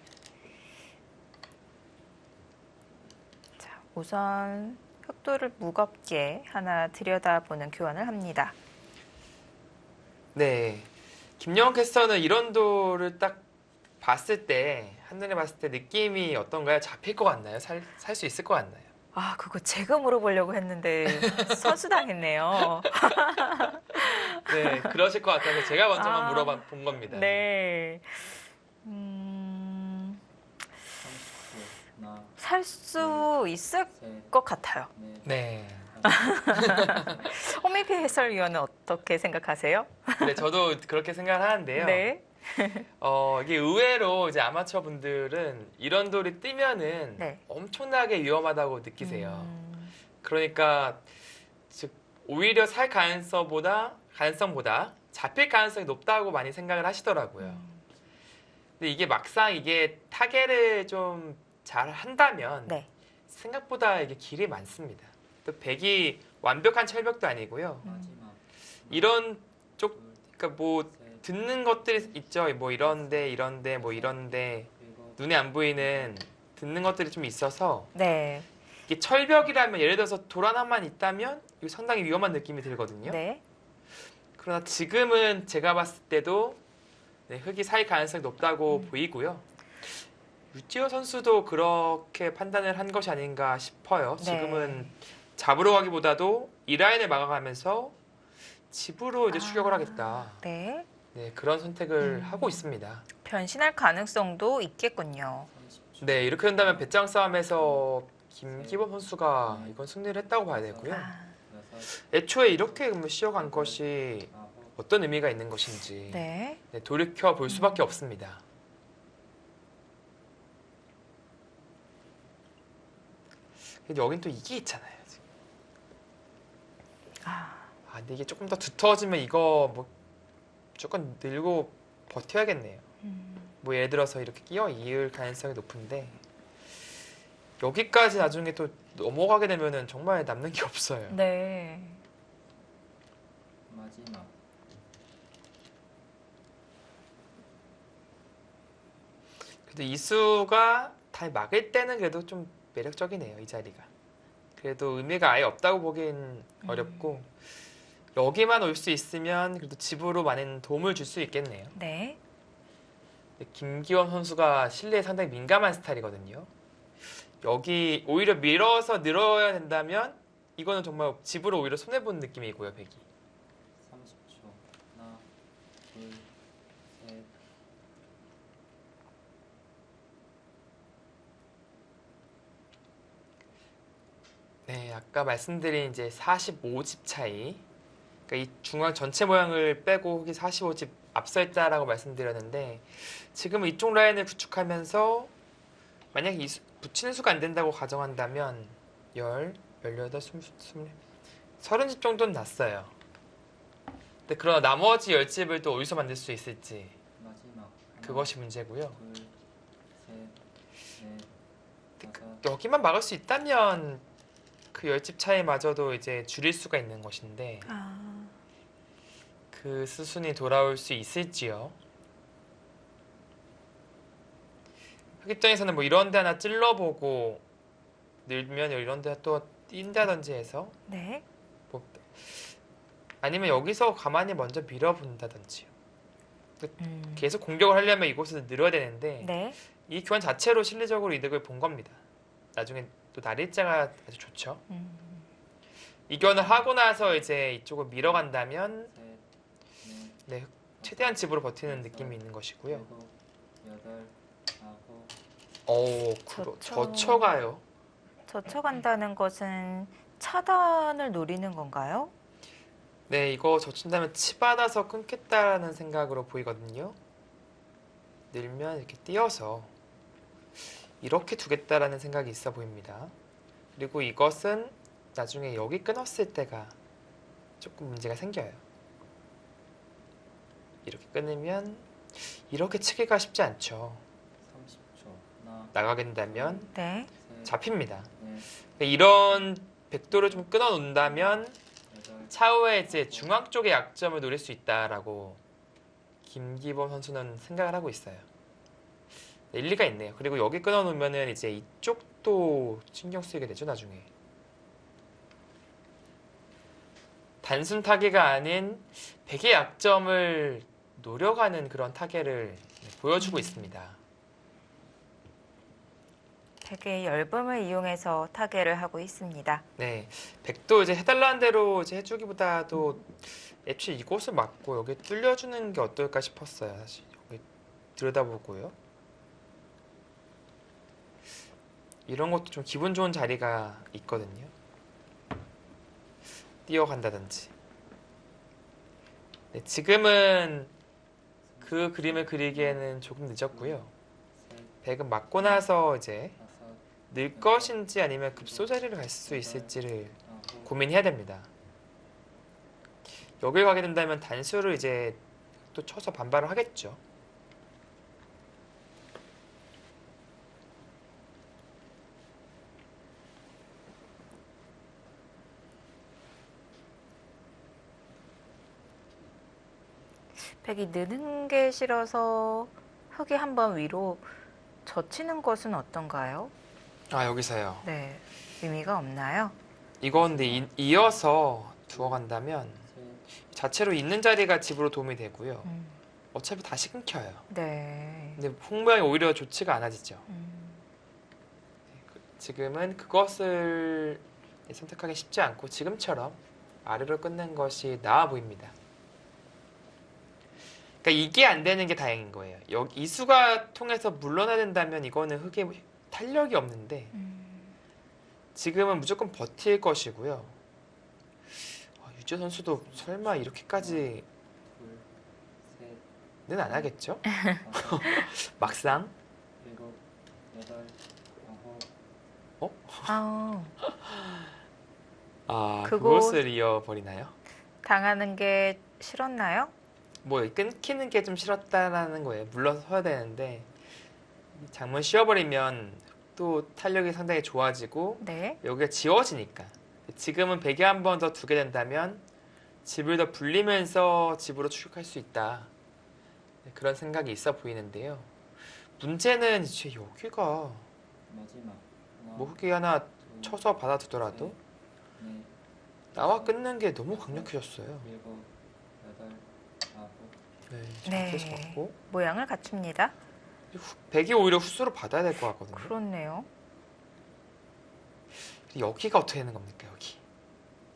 자, 우선 흑돌을 무겁게 하나 들여다보는 교환을 합니다. 네, 김영원 캐스터는 이런 돌을 딱 봤을 때 한눈에 봤을 때 느낌이 어떤가요? 잡힐 것 같나요? 살 수 있을 것 같나요? 아, 그거 제가 물어보려고 했는데 선수당했네요. 네, 그러실 것 같아서 제가 먼저 한번 아, 물어본 겁니다. 네. 살 수 있을 것 같아요. 네. 홍민피 해설위원은 어떻게 생각하세요? 네, 저도 그렇게 생각을 하는데요. 네. 이게 의외로 이제 아마추어 분들은 이런 돌이 뜨면은 네. 엄청나게 위험하다고 느끼세요. 그러니까 즉 오히려 살 가능성보다 잡힐 가능성이 높다고 많이 생각을 하시더라고요. 근데 이게 막상 이게 타겟을 좀 잘 한다면 네. 생각보다 이게 길이 많습니다. 또 백이 완벽한 철벽도 아니고요. 이런 쪽 그러니까 뭐 듣는 것들이 있죠. 뭐 이런데 눈에 안 보이는 듣는 것들이 좀 있어서 네. 이게 철벽이라면 예를 들어서 돌 하나만 있다면 이거 상당히 위험한 느낌이 들거든요. 네. 그러나 지금은 제가 봤을 때도 네, 흑이 살 가능성이 높다고 보이고요. 유지호 선수도 그렇게 판단을 한 것이 아닌가 싶어요. 네. 지금은 잡으러 가기보다도 이 라인을 막아가면서 집으로 이제 추격을 하겠다. 네. 네, 그런 선택을 하고 있습니다. 변신할 가능성도 있겠군요. 네, 이렇게 된다면 배짱 싸움에서 김기범 선수가 이건 승리를 했다고 봐야 되고요. 아, 애초에 이렇게 쉬어간 것이 어떤 의미가 있는 것인지 네. 네, 돌이켜 볼 수밖에 없습니다. 근데 여긴 또 이게 있잖아요. 지금. 근데 이게 조금 더 두터워지면 이거 뭐 조금 늘고 버텨야겠네요. 뭐 예를 들어서 이렇게 끼어 이을 가능성이 높은데 여기까지 나중에 또 넘어가게 되면은 정말 남는 게 없어요. 네. 마지막 그래도 이수가 다 막을 때는 그래도 좀 매력적이네요. 이 자리가. 그래도 의미가 아예 없다고 보긴 어렵고 여기만 올 수 있으면 그래도 집으로 많은 도움을 줄 수 있겠네요. 네. 김기원 선수가 실내에 상당히 민감한 스타일이거든요. 여기 오히려 밀어서 늘어야 된다면 이거는 정말 집으로 오히려 손해보는 느낌이고요. 백이. 30초 아까 말씀드린 이제 45집 차이. 그러니까 이 중앙 전체 모양을 빼고 흙이 45집 앞서 있다라고 말씀드렸는데 지금은 이쪽 라인을 구축하면서 만약 붙이는 수가 안 된다고 가정한다면 10, 18, 20, 20, 30집 정도는 났어요. 근데 그러나 나머지 10집을 또 어디서 만들 수 있을지 마지막 하나, 그것이 문제고요. 둘, 셋, 넷, 다섯, 여기만 막을 수 있다면 그 10집 차이마저도 이제 줄일 수가 있는 것인데 아, 그 수순이 돌아올 수 있을지요. 흑 입장에서는 뭐 이런 데 하나 찔러보고 늘면 이런 데 또 뛴다든지 해서 네. 뭐 아니면 여기서 가만히 먼저 밀어본다든지요. 계속 공격을 하려면 이곳을 늘어야 되는데 네. 이 교환 자체로 실리적으로 이득을 본 겁니다. 나중에 또 날일자가 아주 좋죠. 이 교환을 하고 나서 이제 이쪽을 밀어간다면 셋, 넷, 네, 최대한 집으로 버티는 느낌이 있는 것이고요. 일곱, 여덟, 아홉, 오, 저쳐가요. 젖혀간다는 것은 차단을 노리는 건가요? 네, 이거 젖힌다면 치받아서 끊겠다라는 생각으로 보이거든요. 늘면 이렇게 띄어서 이렇게 두겠다라는 생각이 있어 보입니다. 그리고 이것은 나중에 여기 끊었을 때가 조금 문제가 생겨요. 이렇게 끊으면 이렇게 치기가 쉽지 않죠. 30초. 하나, 나가게 된다면 네. 셋, 잡힙니다. 넷, 이런 백도를 좀 끊어 놓는다면 여덟, 차후에 이제 중앙 쪽의 약점을 노릴 수 있다라고 김기범 선수는 생각을 하고 있어요. 네, 일리가 있네요. 그리고 여기 끊어 놓으면은 이제 이쪽도 신경 쓰이게 되죠, 나중에. 단순 타개가 아닌 백의 약점을 노려가는 그런 타개를 보여주고 있습니다. 백의 열범을 이용해서 타개를 하고 있습니다. 네, 백도 이제 해달라는 대로 이제 해주기보다도 애초에 이곳을 막고 여기 뚫려주는 게 어떨까 싶었어요. 사실 여기 들여다보고요. 이런 것도 좀 기분 좋은 자리가 있거든요. 뛰어간다든지. 네, 지금은 그 그림을 그리기에는 조금 늦었고요. 셋, 백은 맞고 나서 이제 다섯, 늘 것인지 아니면 급소자리를 갈 수 있을지를 아홉, 고민해야 됩니다. 여길 가게 된다면 단수를 이제 또 쳐서 반발을 하겠죠. 백이 느는 게 싫어서 흙이 한번 위로 젖히는 것은 어떤가요? 아, 여기서요. 네. 의미가 없나요? 이건 근데 이어서 두어 간다면 셋, 자체로 있는 자리가 집으로 도움이 되고요. 어차피 다시 끊겨요. 네. 근데 홍모양이 오히려 좋지가 않아지죠. 지금은 그것을 선택하기 쉽지 않고 지금처럼 아래로 끊는 것이 나아 보입니다. 그러니까 이게 안 되는 게 다행인 거예요. 여기 이수가 통해서 물러나야 된다면 이거는 흙에 탄력이 없는데 지금은 무조건 버틸 것이고요. 유재 선수도 설마 이렇게까지는 둘, 셋, 안 하겠죠? 다섯, 막상 일곱, 여덟, 아홉, 아우, 그곳을 이어버리나요? 당하는 게 싫었나요? 뭐 끊기는 게 좀 싫었다라는 거예요. 물러서야 되는데 장문 씌워버리면 또 탄력이 상당히 좋아지고 네. 여기가 지워지니까 지금은 베개 한 번 더 두게 된다면 집을 더 불리면서 집으로 추격할 수 있다. 그런 생각이 있어 보이는데요. 문제는 이제 여기가 마지막 하나, 뭐 흙이 하나 둘, 쳐서 받아두더라도 넷, 나와 끊는 게 너무 강력해졌어요. 일곱, 여덟, 아홉, 네, 네. 잡혀서 갖고 모양을 갖춥니다. 백이 오히려 후수로 받아야 될 것 같거든요. 그렇네요. 여기가 어떻게 되는 겁니까, 여기?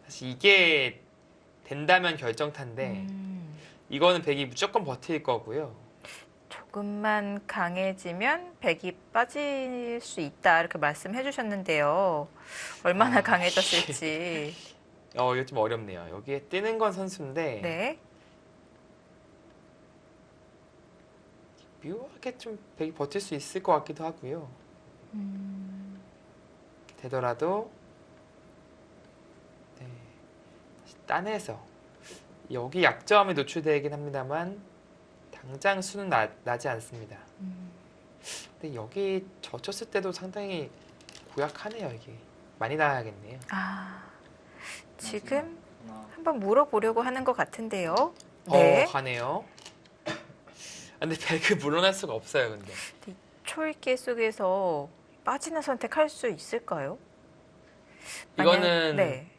사실 이게 된다면 결정타인데 이거는 백이 무조건 버틸 거고요. 조금만 강해지면 백이 빠질 수 있다 이렇게 말씀해 주셨는데요. 얼마나 아, 강해졌을지. 이거 좀 어렵네요. 여기에 뜨는 건 선수인데 네. 묘하게 좀 백이 버틸 수 있을 것 같기도 하고요. 되더라도 네, 다시 따내서 여기 약점이 노출되긴 합니다만 당장 수는 나지 않습니다. 근데 여기 젖혔을 때도 상당히 고약하네요. 이게 많이 나야겠네요. 아, 지금 하나, 한번 물어보려고 하는 것 같은데요. 네. 가네요. 근데 백을 물러날 수가 없어요. 근데 초읽기 속에서 빠지는 선택할 수 있을까요? 이거는 네.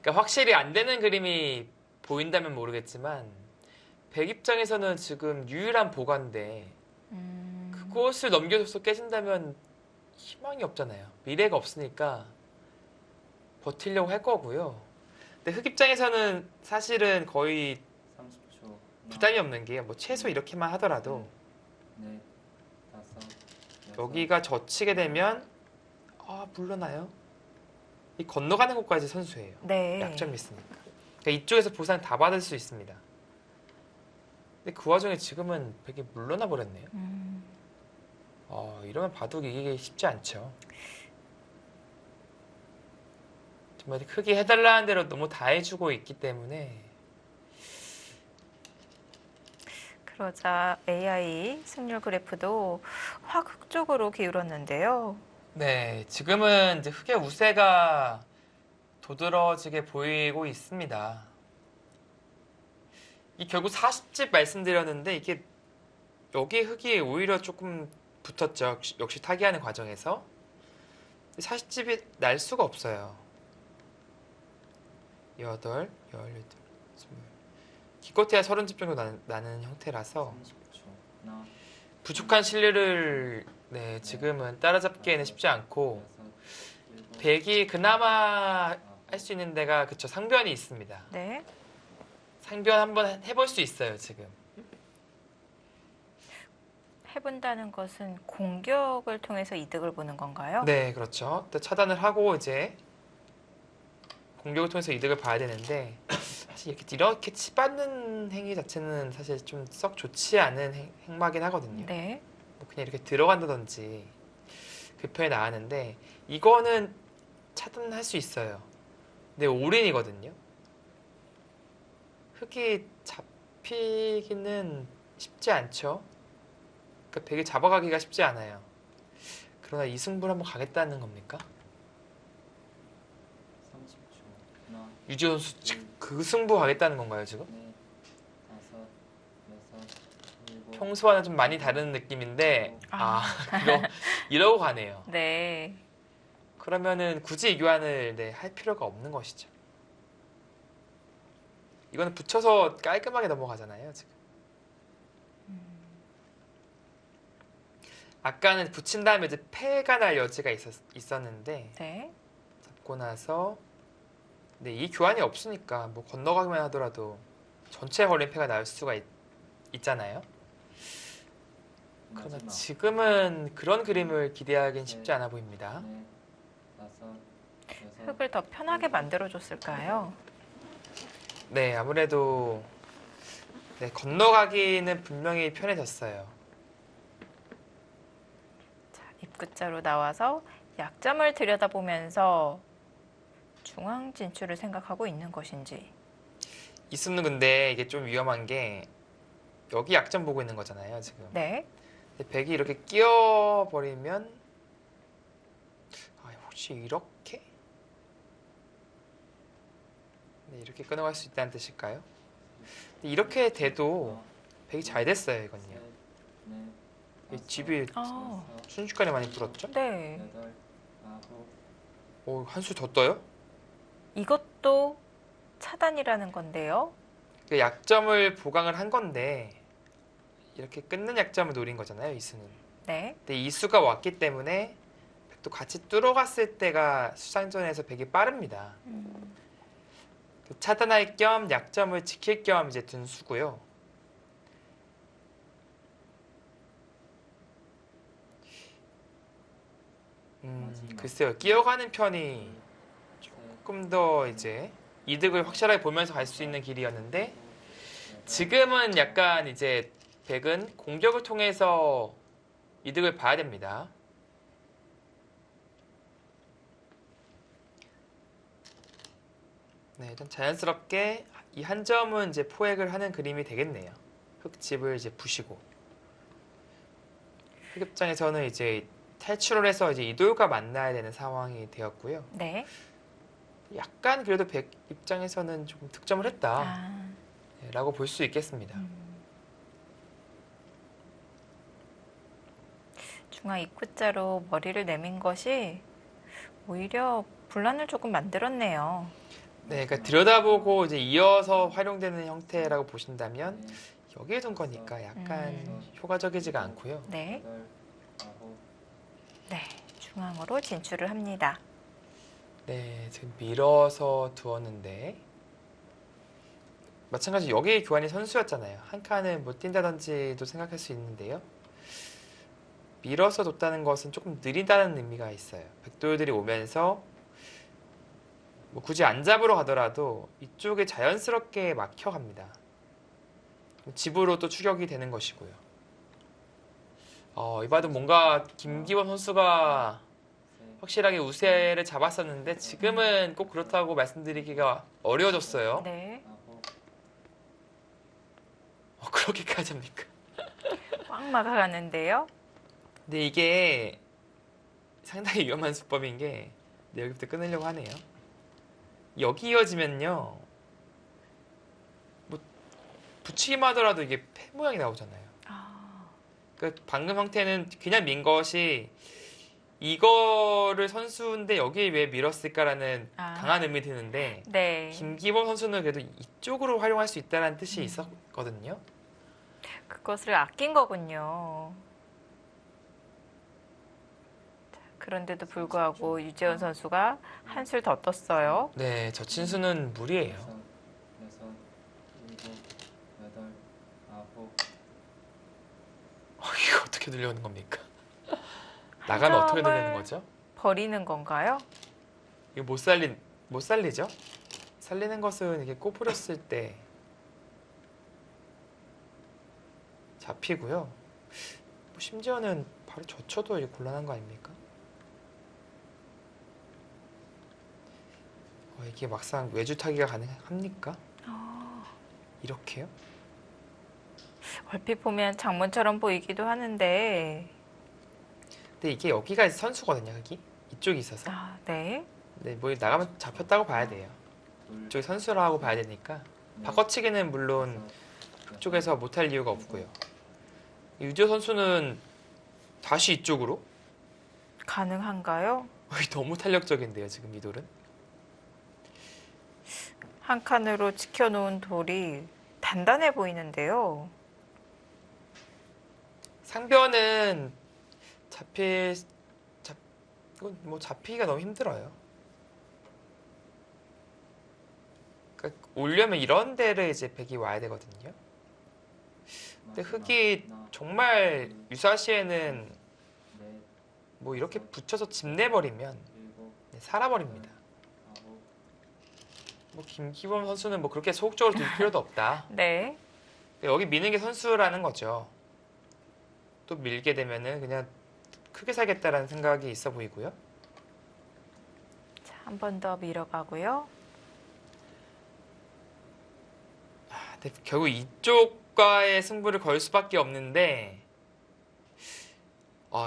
그러니까 확실히 안 되는 그림이 보인다면 모르겠지만 백 입장에서는 지금 유일한 보관데 그것을 넘겨줘서 깨진다면 희망이 없잖아요. 미래가 없으니까 버티려고 할 거고요. 근데 흑 입장에서는 사실은 거의 30초. 하나, 부담이 없는 게 뭐 최소 이렇게만 하더라도 넷, 다섯, 여섯, 여기가 젖히게 되면 물러나요. 이 건너가는 것까지 선수예요. 네. 약점이 있으니까. 그러니까 이쪽에서 보상 다 받을 수 있습니다. 근데 그 와중에 지금은 백이 물러나 버렸네요. 이러면 바둑 이기기 쉽지 않죠. 정말 크게 해달라는 대로 너무 다 해주고 있기 때문에 그러자 AI 승률 그래프도 확 흑 쪽으로 기울었는데요. 네, 지금은 이제 흑의 우세가 도드러지게 보이고 있습니다. 이 결국 40집 말씀드렸는데 이게 여기 흑이 오히려 조금 붙었죠. 역시 타기하는 과정에서 40집이 날 수가 없어요. 8, 18, 20 기껏해야 30집 정도 나는 형태라서 30초. 하나, 부족한 신뢰를 네, 지금은 따라잡기에는 쉽지 않고 여섯, 일곱, 백이 그나마 할 수 있는 데가 그쵸 상변이 있습니다. 네. 상변 한번 해볼 수 있어요 지금. 해본다는 것은 공격을 통해서 이득을 보는 건가요? 네 그렇죠. 또 차단을 하고 이제 공격을 통해서 이득을 봐야 되는데 사실 이렇게 치받는 행위 자체는 사실 좀 썩 좋지 않은 행마긴 하거든요. 네. 뭐 그냥 이렇게 들어간다든지 그 표현이 나왔는데 이거는 차단할 수 있어요. 근데 올인이거든요. 흑이 잡히기는 쉽지 않죠. 그러니까 백이 잡아가기가 쉽지 않아요. 그러나 이 승부를 한번 가겠다는 겁니까? 30초. 하나, 유지호 선수 그 승부 가겠다는 건가요 지금? 넷, 다섯, 여섯, 일곱, 평소와는 좀 많이 다른 느낌인데 이러고 가네요. 네. 그러면은 굳이 이 교환을 할 필요가 없는 것이죠. 이거는 붙여서 깔끔하게 넘어가잖아요 지금. 아까는 붙인 다음에 이제 패가 날 여지가 있었는데 네. 잡고 나서 근데 이 교환이 없으니까 뭐 건너가기만 하더라도 전체 걸린 패가 나올 수가 있잖아요. 그러나 마지막. 지금은 그런 그림을 기대하기는 쉽지 않아 보입니다. 넷, 다섯, 여섯, 흙을 더 편하게 만들어줬을까요? 네, 아무래도 건너가기는 분명히 편해졌어요. 자, 입구자로 나와서 약점을 들여다보면서 중앙 진출을 생각하고 있는 것인지. 이수는 근데 이게 좀 위험한 게 여기 약점 보고 있는 거잖아요, 지금. 네. 근데 백이 이렇게 끼어버리면 혹시 이렇게? 네, 이렇게 끊어갈 수 있다는 뜻일까요? 근데 이렇게 돼도 백이 잘 됐어요, 이건요. 셋, 넷, 이 다섯, 집이 아, 여섯, 순식간에 많이 불었죠? 네. 여덟, 아홉, 한 수 더 떠요? 이것도 차단이라는 건데요. 그 약점을 보강을 한 건데 이렇게 끊는 약점을 노린 거잖아요, 이수는. 네. 근데 이수가 왔기 때문에 백도 같이 뚫어갔을 때가 수상전에서 백이 빠릅니다. 그 차단할 겸 약점을 지킬 겸 이제 둔 수고요. 마지막. 글쎄요. 끼어가는 편이 셋, 조금 더 이제 이득을 확실하게 보면서 갈 수 있는 길이었는데 여덟, 지금은 약간 이제 백은 공격을 통해서 이득을 봐야 됩니다. 네, 일단 자연스럽게 이 한 점은 이제 포획을 하는 그림이 되겠네요. 흙집을 이제 부시고 흑 입장에서는 이제 탈출을 해서 이제 이돌과 만나야 되는 상황이 되었고요. 네. 약간 그래도 백 입장에서는 조금 득점을 했다. 아, 라고 볼 수 있겠습니다. 중앙 입구자로 머리를 내민 것이 오히려 분란을 조금 만들었네요. 네, 그러니까 들여다보고 이제 이어서 활용되는 형태라고 보신다면 넷, 여기에 둔 거니까 약간 음. 효과적이지가 않고요. 네. 여덟, 아홉, 네. 중앙으로 진출을 합니다. 네, 지금 밀어서 두었는데 마찬가지로 여기 교환이 선수였잖아요. 한 칸을 못 뛴다든지도 생각할 수 있는데요. 밀어서 뒀다는 것은 조금 느리다는 의미가 있어요. 백돌들이 오면서 뭐 굳이 안 잡으러 가더라도 이쪽에 자연스럽게 막혀갑니다. 집으로 또 추격이 되는 것이고요. 이봐도 뭔가 김기범 선수가 셋, 확실하게 우세를 잡았었는데 지금은 꼭 그렇다고 말씀드리기가 어려워졌어요. 네. 아홉, 그렇게까지 합니까? 꽉 막아가는데요. 근데 이게 상당히 위험한 수법인 게 여기부터 끊으려고 하네요. 여기 이어지면요. 뭐 붙이기만 하더라도 이게 패 모양이 나오잖아요. 아, 그 방금 형태는 그냥 민 것이 이거를 선수인데 여기 왜 밀었을까라는 아. 강한 의미 드는데 네. 김기범 선수는 그래도 이쪽으로 활용할 수 있다는 뜻이 있었거든요. 그것을 아낀 거군요. 자, 그런데도 불구하고 유재원 선수가 한술 더 떴어요. 네, 저 친수는 무리예요. 여섯, 여섯, 일곱, 여덟, 아홉, 이거 어떻게 들려오는 겁니까? 나가면 어떻게 점을 들리는 거죠? 버리는 건가요? 이거 못 살리죠? 살리는 것은 이게 꼬부렸을 때 잡히고요. 뭐 심지어는 바로 젖혀도 이게 곤란한 거 아닙니까? 이게 막상 외주 타기가 가능합니까? 이렇게요? 얼핏 보면 장문처럼 보이기도 하는데. 근데 이게 여기가 선수거든요, 여기 이쪽이 있어서. 아, 네. 네, 뭐 나가면 잡혔다고 봐야 돼요. 둘, 이쪽이 선수라고 봐야 되니까 넷, 바꿔치기는 물론 다섯, 이쪽에서 못할 이유가 없고요. 유지호 선수는 다시 이쪽으로? 가능한가요? 너무 탄력적인데요, 지금 이 돌은. 한 칸으로 지켜놓은 돌이 단단해 보이는데요. 상변은 이건 뭐 잡히기가 너무 힘들어요. 그러니까 오려면 이런 데를 이제 백이 와야 되거든요. 근데 흙이 하나, 정말 유사시에는 넷, 뭐 이렇게 붙여서 집 내버리면 일곱, 살아버립니다. 아홉, 뭐 김기범 선수는 뭐 그렇게 소극적으로 둘 필요도 없다. 네. 여기 미는 게 선수라는 거죠. 또 밀게 되면은 그냥 크게 살겠다라는 생각이 있어 보이고요. 자, 한 번 더 밀어가고요. 근데 결국 이쪽과의 승부를 걸 수밖에 없는데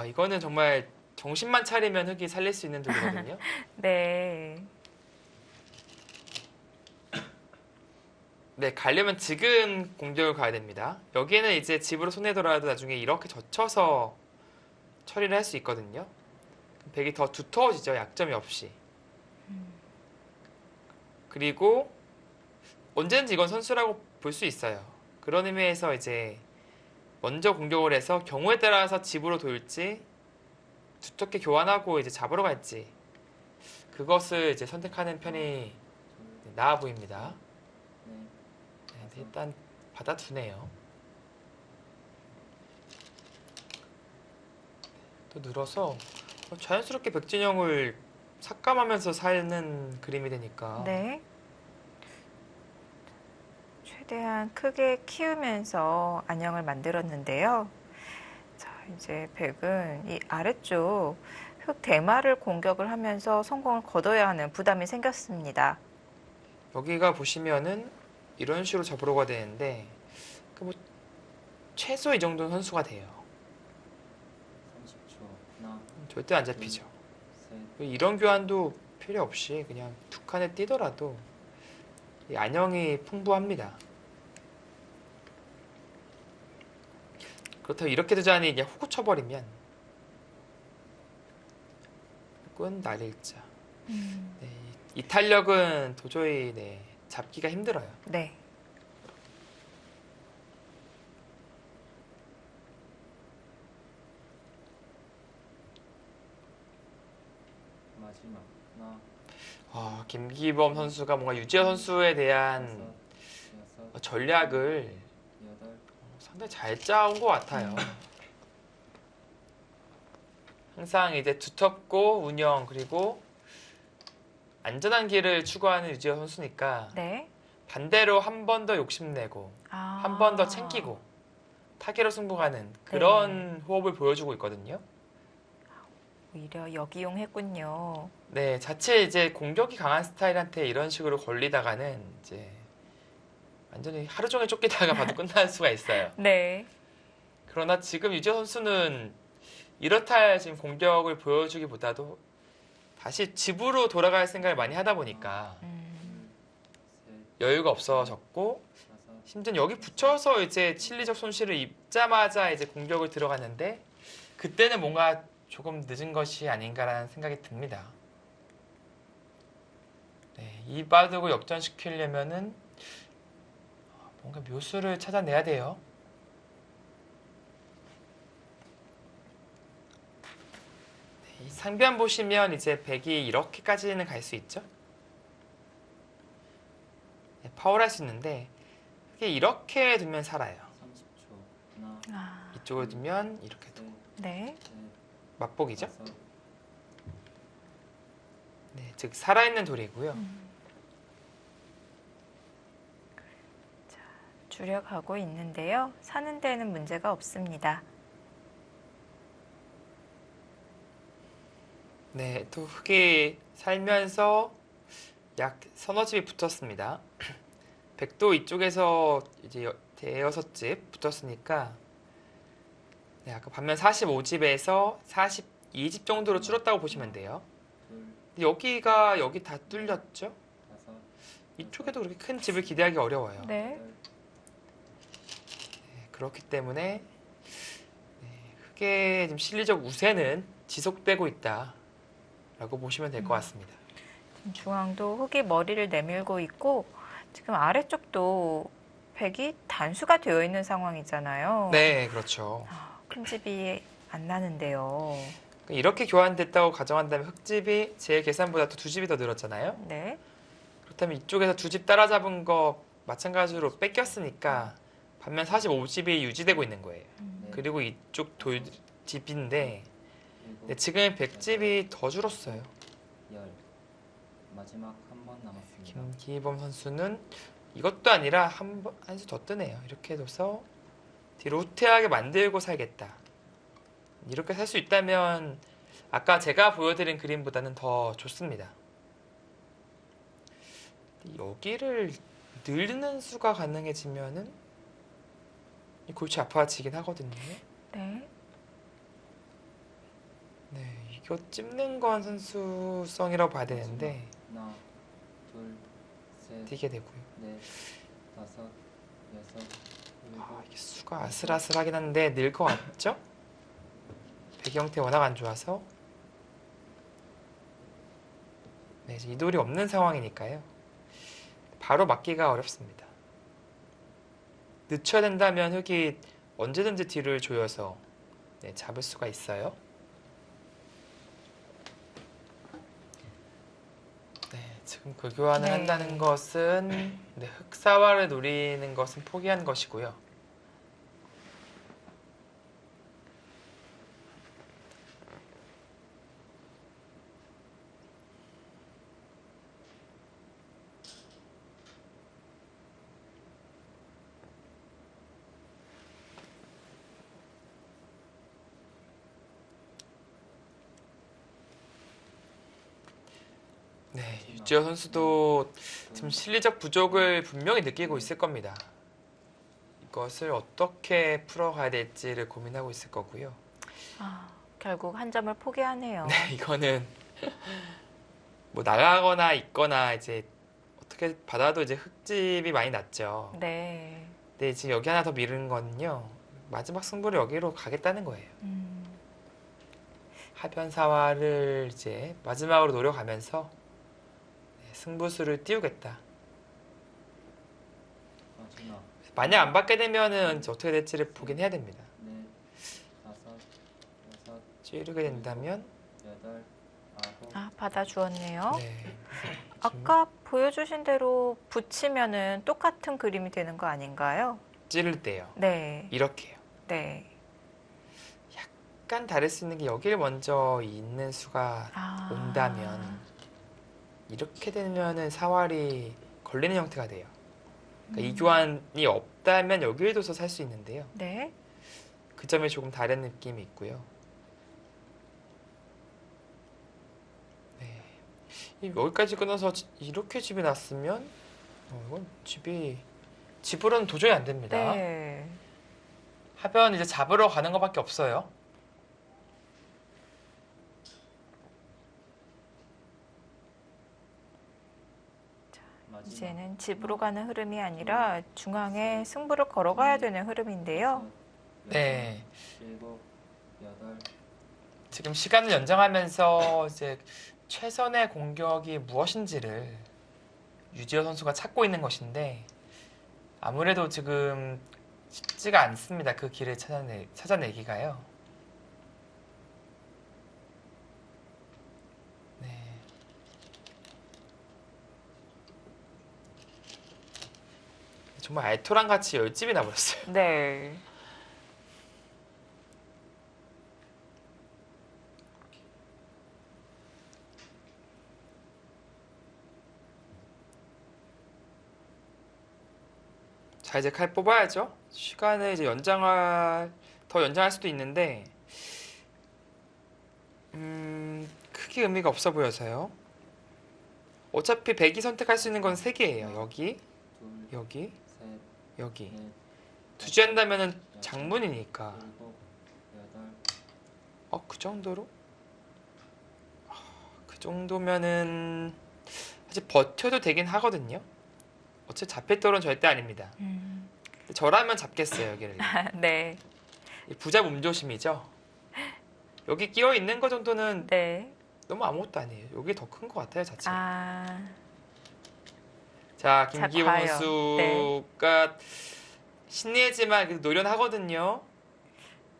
이거는 정말 정신만 차리면 흙이 살릴 수 있는 돌이거든요. 네. 네, 가려면 지금 공격을 가야 됩니다. 여기에는 이제 집으로 손해더라도 나중에 이렇게 젖혀서 처리를 할 수 있거든요. 백이 더 두터워지죠, 약점이 없이. 그리고 언제든지 이건 선수라고 볼 수 있어요. 그런 의미에서 이제 먼저 공격을 해서 경우에 따라서 집으로 돌지 두텁게 교환하고 이제 잡으러 갈지 그것을 이제 선택하는 편이 나아 보입니다. 넷, 네, 일단 받아두네요. 또 늘어서 자연스럽게 백진영을 삭감하면서 사는 그림이 되니까. 네. 최대한 크게 키우면서 안형을 만들었는데요. 자, 이제 백은 이 아래쪽 흙 대마를 공격을 하면서 성공을 거둬야 하는 부담이 생겼습니다. 여기가 보시면은 이런 식으로 잡으러가 되는데 뭐 최소 이 정도는 선수가 돼요. 30초. 하나, 절대 안 잡히죠. 셋, 이런 교환도 필요 없이 그냥 두 칸에 뛰더라도 이 안형이 풍부합니다. 그렇다고 이렇게 두자니 그냥 호구 쳐버리면 꾼 날일자. 네, 이 탄력은 도저히 네, 잡기가 힘들어요. 네. 마지막. 하나, 김기범 선수가 뭔가 유지현 선수에 대한 다섯, 여섯, 전략을 여덟, 상당히 잘 짜온 것 같아요. 항상 이제 두텁고 운영 그리고 안전한 길을 추구하는 유지현 선수니까 네. 반대로 한 번 더 욕심내고 아. 한 번 더 챙기고 타계로 승부하는 그런 호흡을 보여주고 있거든요. 오히려 역이용했군요. 네, 자체 이제 공격이 강한 스타일한테 이런 식으로 걸리다가는 이제 완전히 하루 종일 쫓기다가 봐도 끝날 수가 있어요. 네. 그러나 지금 유지현 선수는 이렇다 할 지금 공격을 보여주기보다도 다시 집으로 돌아갈 생각을 많이 하다 보니까 셋, 여유가 없어졌고 다섯, 심지어 여기 붙여서 이제 실리적 손실을 입자마자 이제 공격을 들어갔는데 그때는 뭔가 조금 늦은 것이 아닌가라는 생각이 듭니다. 네, 이 바둑을 역전시키려면은 뭔가 묘수를 찾아내야 돼요. 네, 이 상변 보시면 이제 백이 이렇게까지는 갈 수 있죠. 네, 파울할 수 있는데 이렇게 두면 살아요. 30초. 하나, 아. 이쪽을 두면 이렇게 두고 셋, 네. 넷, 맛보기죠. 다섯, 네, 즉 살아있는 돌이고요. 줄여가고 있는데요. 사는 데는 문제가 없습니다. 네, 또 흙이 살면서 약 서너 집이 붙었습니다. 백도 이쪽에서 이제 대여섯 집 붙었으니까 네, 아까 반면 45집에서 42집 정도로 줄었다고 보시면 돼요. 둘, 근데 여기가 여기 다 뚫렸죠? 다섯, 이쪽에도 그렇게 큰 집을 기대하기 어려워요. 네. 여덟, 네, 그렇기 때문에 네, 흙의 지금 실리적 우세는 지속되고 있다라고 보시면 될 것 같습니다. 지금 중앙도 흙이 머리를 내밀고 있고 지금 아래쪽도 백이 단수가 되어 있는 상황이잖아요. 네, 그렇죠. 큰 집이 안 나는데요. 이렇게 교환됐다고 가정한다면 흙집이 제 계산보다 또 두 집이 더 늘었잖아요. 네. 그렇다면 이쪽에서 두 집 따라잡은 거 마찬가지로 뺏겼으니까 반면 45집이 유지되고 있는 거예요. 넷, 그리고 이쪽 돌집인데 일곱, 네, 지금 100집이 더 줄었어요. 열. 마지막 한 번 남았습니다. 김기범 선수는 이것도 아니라 한 수 더 뜨네요. 이렇게 둬서 뒤로 후퇴하게 만들고 살겠다. 이렇게 살 수 있다면 아까 제가 보여드린 그림보다는 더 좋습니다. 여기를 늘리는 수가 가능해지면은 이 골치 아파지긴 하거든요. 네. 네, 이거 찝는 건 선수성이라고 봐야 되는데 하나, 둘, 셋, 뛰게 되고요. 넷, 다섯, 여섯, 일곱, 이게 수가 아슬아슬하긴 한데 늘 것 같죠? 배경태 워낙 안 좋아서 네, 이제 이 돌이 없는 상황이니까요. 바로 막기가 어렵습니다. 늦춰야 된다면 흙이 언제든지 뒤를 조여서 네, 잡을 수가 있어요. 네, 지금 그 교환을 네. 한다는 것은 네, 흑사화를 노리는 것은 포기한 것이고요. 네, 유지호 선수도 지금 실리적 부족을 분명히 느끼고 있을 겁니다. 이것을 어떻게 풀어가야 될지를 고민하고 있을 거고요. 결국 한 점을 포기하네요. 네, 이거는 뭐 나가거나 있거나 이제 어떻게 받아도 이제 흙집이 많이 났죠. 네. 근데 지금 여기 하나 더 미루는 거는요. 마지막 승부를 여기로 가겠다는 거예요. 하변사화를 이제 마지막으로 노려가면서 승부수를 띄우겠다. 마지막 만약 안 받게 되면은 이제 어떻게 될지를 보긴 해야 됩니다. 넷, 다섯, 여섯, 찌르게 된다면 여덟, 아홉, 받아주었네요. 네. 아까 보여주신 대로 붙이면은 똑같은 그림이 되는 거 아닌가요? 찌를 때요. 네. 이렇게요. 네. 약간 다를 수 있는 게 여기를 먼저 있는 수가 온다면 이렇게 되면은 사활이 걸리는 형태가 돼요. 그러니까 이 교환이 없다면 여기를 둬서 살 수 있는데요. 네. 그 점이 조금 다른 느낌이 있고요. 네. 여기까지 끊어서 이렇게 집이 났으면 이건 집으로는 도저히 안 됩니다. 네. 하변 이제 잡으러 가는 것밖에 없어요. 마지막 이제는 집으로 가는 흐름이 아니라 중앙에 승부를 걸어가야 되는 흐름인데요. 네. 일곱, 여덟, 지금 시간을 연장하면서 이제 최선의 공격이 무엇인지를 유지호 선수가 찾고 있는 것인데 아무래도 지금 쉽지가 않습니다. 그 길을 찾아내기가요. 네. 정말 알토란 같이 열집이 나버렸어요. 네. 자, 이제 칼 뽑아야죠. 시간을 이제 더 연장할 수도 있는데, 크게 의미가 없어 보여서요. 어차피 100이 선택할 수 있는 건 3개예요. 여기, 둘, 여기, 셋, 여기. 넷, 두지 한다면은 장문이니까. 일곱, 여덟, 그 정도로? 그 정도면은 사실 버텨도 되긴 하거든요. 어차피 잡힐 떨은 절대 아닙니다. 저라면 잡겠어요, 여기를. 네. 부자 몸조심이죠. 여기 끼어 있는 거 정도는 네. 너무 아무것도 아니에요. 여기 더 큰 것 같아요, 자체가. 자, 자, 김기범 과연. 선수가 신예지만 그래도 노련하거든요.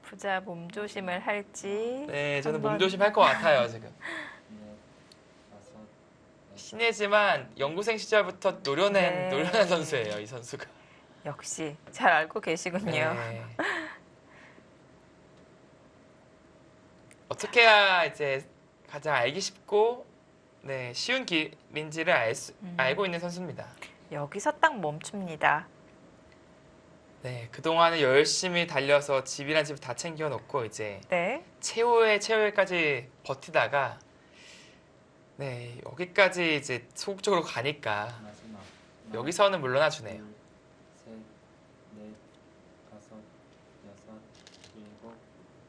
부자 몸조심을 할지. 네, 저는 한번. 몸조심 할 것 같아요, 지금. 넷, 다섯, 여섯, 신예지만 연구생 시절부터 네. 노련한 선수예요, 이 선수가. 역시 잘 알고 계시군요. 네. 어떻게 해야 이제 가장 알기 쉽고 쉬운 길인지를 알고 있는 선수입니다. 여기서 딱 멈춥니다. 네, 그동안은 열심히 달려서 집이란 집을 다 챙겨놓고 이제 네. 최후에까지 버티다가 여기까지 이제 소극적으로 가니까 마지막 여기서는 물러나 주네요. 둘, 셋, 넷, 다섯, 여섯, 일곱,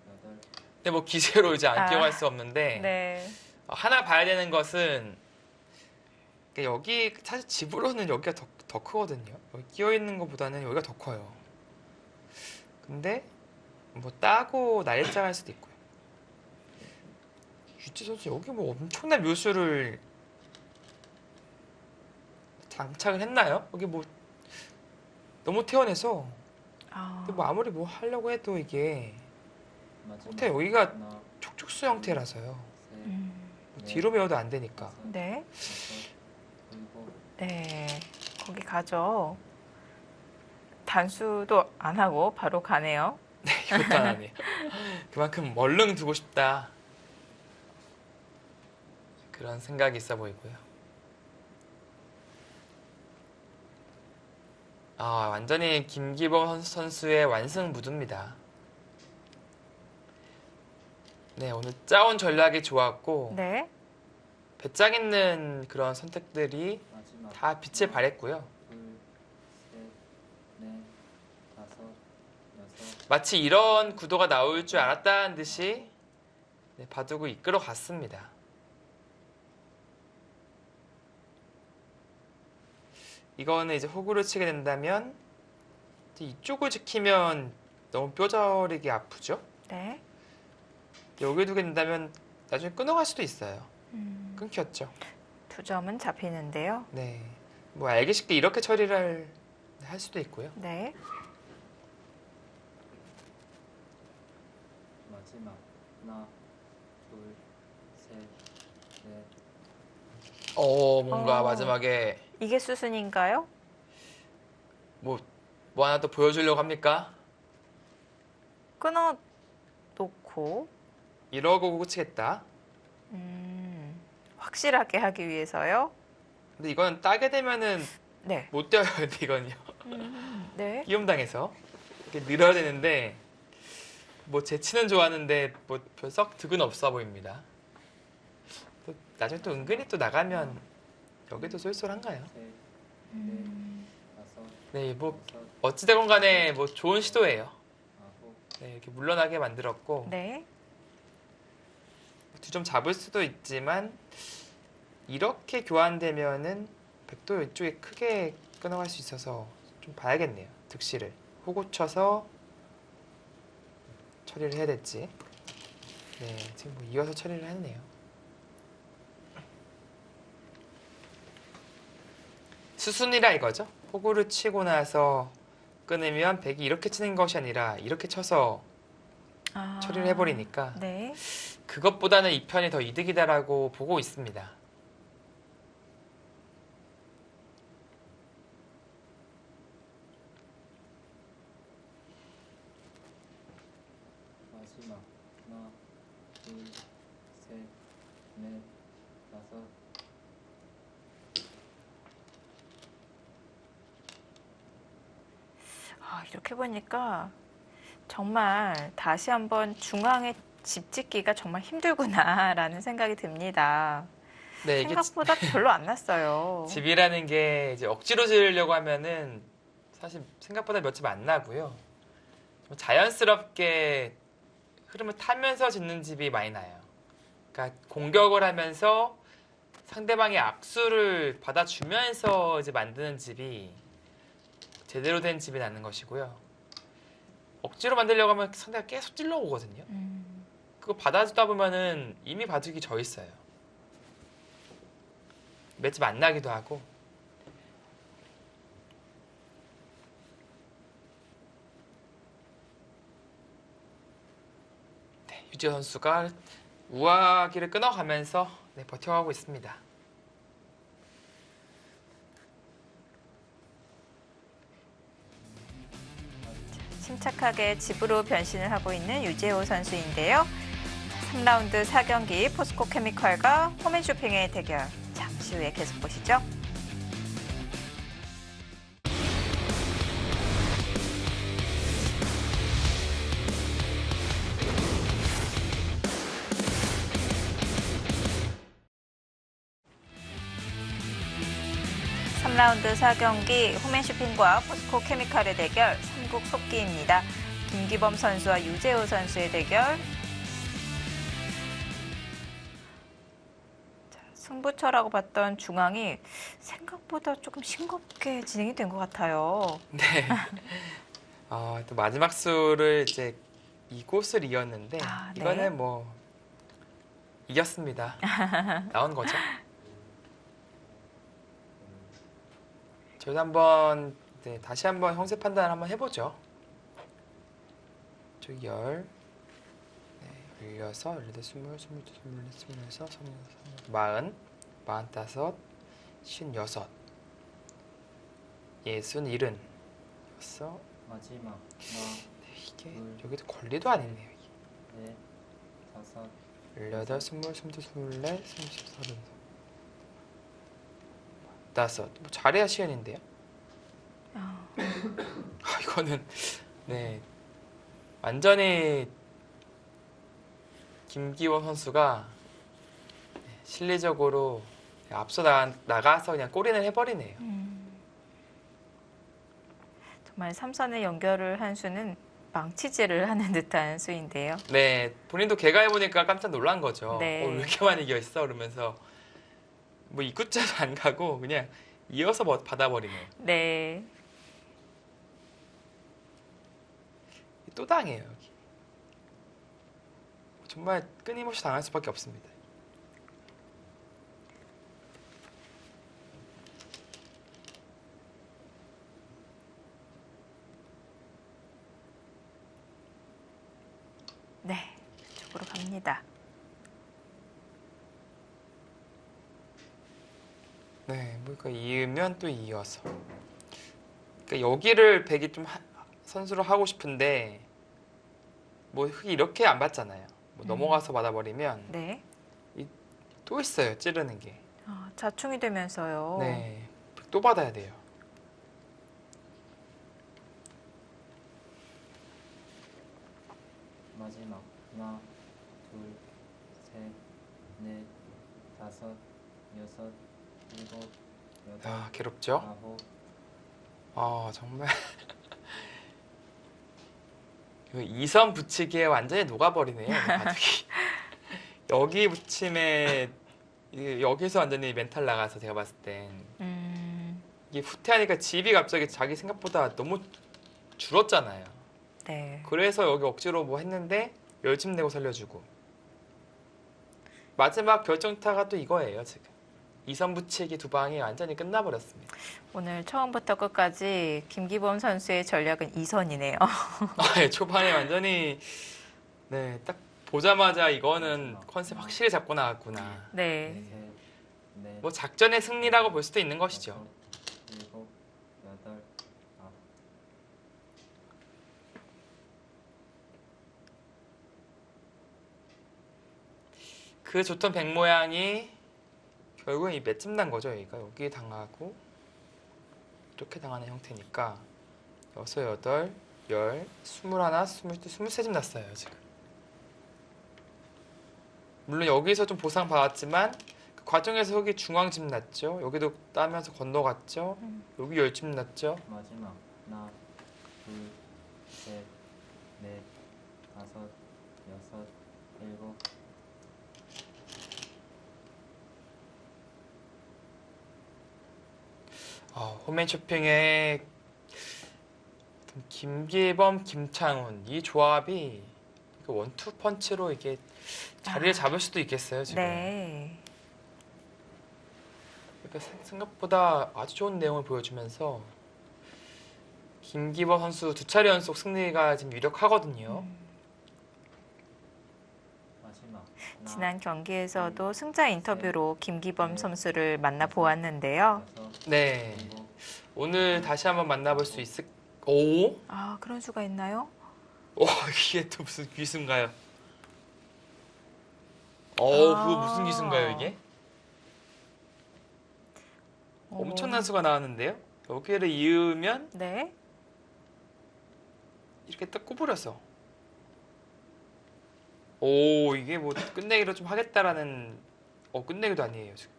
여덟, 근데 뭐 기세로 이제 안 뛰어갈 수 없는데 네. 하나 봐야 되는 것은 여기 사실 집으로는 여기가 더 크거든요. 여기 끼어 있는 것보다는 여기가 더 커요. 근데 뭐 따고 날짜할 수도 있고요. 유지 선수 여기 뭐 엄청난 묘수를 장착을 했나요? 여기 뭐 너무 태연해서 근데 뭐 아무리 뭐 하려고 해도 이게 마지막 형태 여기가 하나, 촉촉수 형태라서요. 셋, 뭐 뒤로 메어도 안 되니까. 다섯, 네. 여섯, 일곱, 네. 거기 가죠. 단수도 안 하고 바로 가네요. 이것도 안 하네요. 그만큼 얼른 두고 싶다. 그런 생각이 있어 보이고요. 완전히 김기범 선수의 완승 무드입니다. 네, 오늘 짜온 전략이 좋았고 네. 배짱 있는 그런 선택들이 마지막 다 빛을 발했고요. 둘, 셋, 넷, 다섯, 여섯, 마치 이런 구도가 나올 줄 알았다는 듯이 네, 바둑을 이끌어 갔습니다. 이거는 이제 호구를 치게 된다면 이제 이쪽을 지키면 너무 뼈저리게 아프죠? 네. 여기 두게 된다면 나중에 끊어갈 수도 있어요. 음, 끊겼죠. 2점은 잡히는데요. 네. 뭐 알기 쉽게 이렇게 처리를 할 수도 있고요. 네. 마지막 하나, 둘, 셋, 넷, 뭔가 어. 마지막에 이게 수순인가요? 뭐 하나 더 보여주려고 합니까? 끊어 놓고 이러고 고치겠다. 확실하게 하기 위해서요. 근데 이건 따게 되면은 네. 못 뛰어요. 근데 이건요. 네. 끼움당해서 이렇게 늘어야 되는데 뭐 재치는 좋았는데 뭐 별 썩 득은 없어 보입니다. 또 나중에 또 은근히 또 나가면 여기도 쏠쏠한가요? 셋, 넷, 다섯, 네, 뭐 여섯, 어찌되건 간에 뭐 좋은 시도예요. 아홉, 네, 이렇게 물러나게 만들었고 네. 2점 잡을 수도 있지만 이렇게 교환되면은 백도 이쪽에 크게 끊어갈 수 있어서 좀 봐야겠네요. 득실을 호구 쳐서 처리를 해야 될지. 네, 지금 뭐 이어서 처리를 했네요. 수순이라 이거죠. 호구를 치고 나서 끊으면 백이 이렇게 치는 것이 아니라 이렇게 쳐서 아, 처리를 해버리니까 네. 그것보다는 이 편이 더 이득이다라고 보고 있습니다. 마지막 하나, 둘, 셋, 넷, 다섯, 아, 이렇게 보니까 정말 다시 한번 중앙에 집 짓기가 정말 힘들구나라는 생각이 듭니다. 네, 이게 생각보다 별로 안 났어요. 집이라는 게 이제 억지로 지으려고 하면은 사실 생각보다 몇 집 안 나고요. 좀 자연스럽게 흐름을 타면서 짓는 집이 많이 나요. 그러니까 공격을 하면서 상대방의 악수를 받아주면서 이제 만드는 집이 제대로 된 집이 나는 것이고요. 억지로 만들려고 하면 상대가 계속 찔러오거든요. 그거 받아주다 보면은 이미 바둑이 져 있어요. 맷집 안 나기도 하고. 네, 유지호 선수가 우아기를 끊어가면서 네, 버텨가고 있습니다. 침착하게 집으로 변신을 하고 있는 유재호 선수인데요. 3라운드 4경기 포스코 케미컬과 홈앤쇼핑의 대결. 잠시 후에 계속 보시죠. (3라운드) 4경기 홈앤쇼핑과 포스코 케미칼의 대결 3국 속기입니다. 김기범 선수와 유재호 선수의 대결. 자, 승부처라고 봤던 중앙이 생각보다 조금 싱겁게 진행이 된 것 같아요. 네. 또 마지막 수를 이제 이곳을 이었는데 아, 네. 이거는 뭐 이겼습니다. 나온 거죠. 저희도 한번 다시 한번 형세 판단을 한번 해보죠. 저기 10, 네, 16, 18, 20, 21, 22, 23, 24, 40, 45, 56, 60, 70, 76, 마지막 하나, 이게 여기도 권리도 아니네요. 넷, 다섯, 18, 20, 22, 24, 30, 30, 5. 뭐 잘해야 시연인데요. 이거는 네 완전히 김기원 선수가 실리적으로 앞서 나가서 그냥 골인을 해버리네요. 정말 삼선의 연결을 한 수는 망치질을 하는 듯한 수인데요. 네, 본인도 개가해보니까 깜짝 놀란 거죠. 네. 왜 이렇게 많이 이겨있어? 그러면서 뭐 입구자도 안 가고 그냥 이어서 받아버리네요. 네. 또 당해요, 여기. 정말 끊임없이 당할 수밖에 없습니다. 네. 이쪽으로 갑니다. 네, 그러니까 이으면 또 이어서. 그러니까 여기를 백이 좀 선수로 하고 싶은데 뭐 흙이 이렇게 안 받잖아요. 뭐 넘어가서 받아버리면 네. 또 있어요, 찌르는 게. 자충이 되면서요. 네, 또 받아야 돼요. 마지막 하나, 둘, 셋, 넷, 다섯, 여섯, 일곱, 여덟, 아, 괴롭죠? 아홉, 아, 정말. 이거 이선 붙이기에 완전히 녹아버리네요, 이 바둑이. 여기 붙임에 여기서 완전히 멘탈 나가서 제가 봤을 땐 이게 후퇴하니까 집이 갑자기 자기 생각보다 너무 줄었잖아요. 네. 그래서 여기 억지로 뭐 했는데 열집 내고 살려주고 마지막 결정타가 또 이거예요. 지금 이선 붙이기 두 방이 완전히 끝나버렸습니다. 오늘 처음부터 끝까지 김기범 선수의 전략은 2선이네요. 네, 초반에 완전히 네, 딱 보자마자 이거는 컨셉 확실히 잡고 나왔구나. 네. 셋, 넷, 뭐 작전의 승리라고 볼 수도 있는 것이죠. 다섯, 일곱, 여덟, 아홉. 그 좋던 백 모양이 결국은 이 맷집 난 거죠. 여기가 여기 당하고 이렇게 당하는 형태니까 여섯, 여덟, 열, 스물하나, 스물둘, 스물세 집 났어요 지금. 물론 여기서 좀 보상 받았지만 그 과정에서 여기 중앙집 났죠. 여기도 따면서 건너갔죠. 여기 열집 났죠. 마지막 하나, 둘, 셋, 넷, 다섯, 여섯, 일곱. 홈앤 쇼핑에 김기범, 김창훈 이 조합이 원투 펀치로 이게 자리를 잡을 수도 있겠어요 지금. 네. 그러니까 생각보다 아주 좋은 내용을 보여주면서 김기범 선수 두 차례 연속 승리가 지금 유력하거든요. 마지막 하나, 지난 경기에서도 승자 인터뷰로 김기범 선수를 만나 보았는데요. 여섯, 네, 일곱, 오늘 다시 한번 만나볼 수 있을. 오, 그런 수가 있나요? 이게 또 무슨 기수인가요? 그거 무슨 기수인가요 이게? 엄청난 수가 나왔는데요. 여기를 이으면 네. 이렇게 딱 구부려서. 이게 뭐 끝내기로 좀 하겠다라는. 끝내기도 아니에요 지금.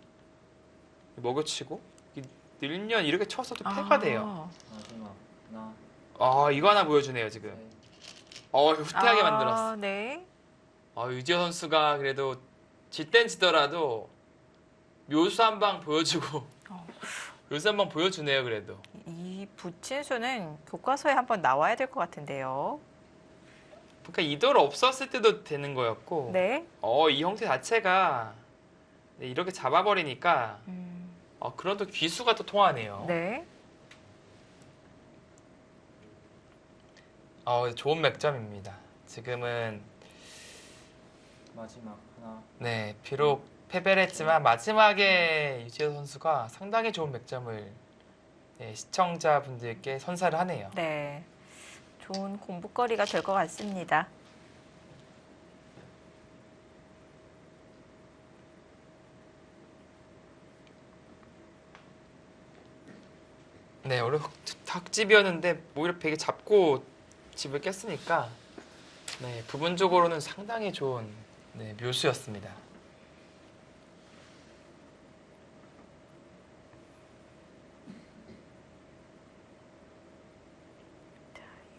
먹여치고 늘면 이렇게 쳐서도 패가 돼요. 마지막 하나, 이거 하나 보여주네요 지금. 셋, 후퇴하게 만들었어. 네. 유지호 선수가 그래도 질 땐 지더라도 묘수 한 방 보여주고 묘수 한 방 보여주네요 그래도. 이 붙인 수는 교과서에 한번 나와야 될 것 같은데요. 그러니까 이돌 없었을 때도 되는 거였고 네. 이 형태 자체가 이렇게 잡아버리니까 그런 또 귀수가 또 통하네요. 네. 좋은 맥점입니다. 지금은 마지막 하나, 네, 비록 패배를 했지만 마지막에 유지호 선수가 상당히 좋은 맥점을 시청자분들께 선사를 하네요. 네. 좋은 공부거리가 될 것 같습니다. 네, 원래 탁집이었는데 오히려 베개 잡고 집을 깼으니까 부분적으로는 상당히 좋은 묘수였습니다.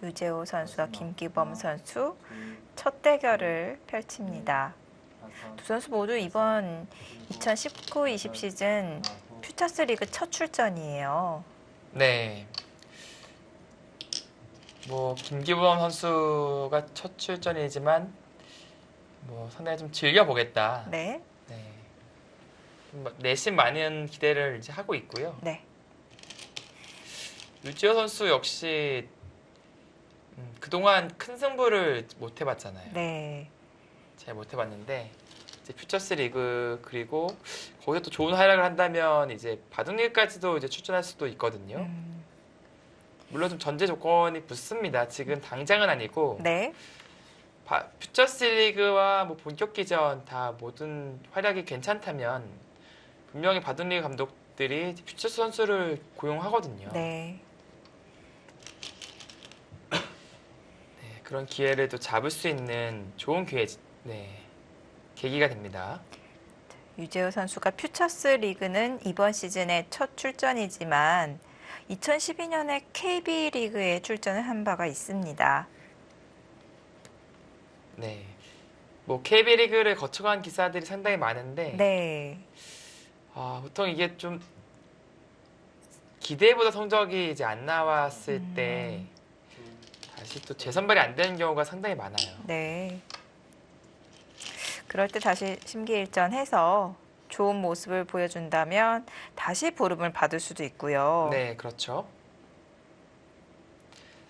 유재호 선수와 마지막. 김기범 하나, 선수 둘, 첫 대결을 펼칩니다. 다섯, 두 선수 모두 이번 일곱, 2019-20 여덟, 시즌 아홉, 퓨처스 리그 첫 출전이에요. 네. 뭐 김기범 선수가 첫 출전이지만 뭐 상당히 좀 즐겨보겠다. 네, 네. 내심 많은 기대를 이제 하고 있고요. 네, 유지호 선수 역시 그동안 큰 승부를 못 해봤잖아요. 네, 잘 못 해봤는데 이제 퓨처스 리그 그리고 거기서 또 좋은 활약을 한다면 이제 바둑리그까지도 이제 출전할 수도 있거든요. 물론 좀 전제 조건이 붙습니다. 지금 당장은 아니고 네, 퓨처스 리그와 뭐 본격기전 다 모든 활약이 괜찮다면 분명히 바둑리그 감독들이 퓨처스 선수를 고용하거든요. 네. 네, 그런 기회를 또 잡을 수 있는 좋은 기회, 네, 계기가 됩니다. 유재호 선수가 퓨처스 리그는 이번 시즌의 첫 출전이지만 2012년에 KB 리그에 출전을 한 바가 있습니다. 네, 뭐 KB 리그를 거쳐간 기사들이 상당히 많은데 네, 보통 이게 좀 기대보다 성적이 이제 안 나왔을 때 다시 또 재선발이 안 되는 경우가 상당히 많아요. 네. 그럴 때 다시 심기일전해서 좋은 모습을 보여준다면 다시 부름을 받을 수도 있고요. 네, 그렇죠.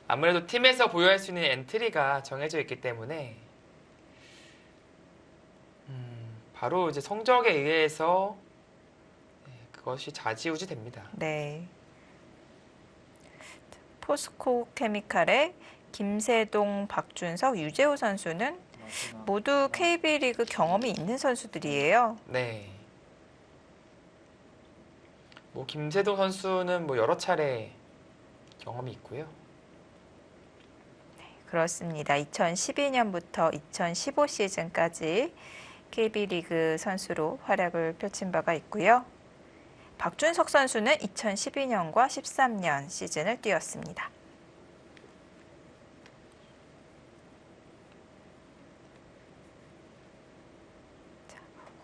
아무래도 팀에서 보유할 수 있는 엔트리가 정해져 있기 때문에 바로 이제 성적에 의해서 그것이 좌지우지 됩니다. 네. 포스코 케미칼의 김세동, 박준석, 유재호 선수는 마지막. 모두 KB리그 경험이 있는 선수들이에요. 네. 뭐 김세동 선수는 뭐 여러 차례 경험이 있고요. 그렇습니다. 2012년부터 2015 시즌까지 KB리그 선수로 활약을 펼친 바가 있고요. 박준석 선수는 2012년과 13년 시즌을 뛰었습니다.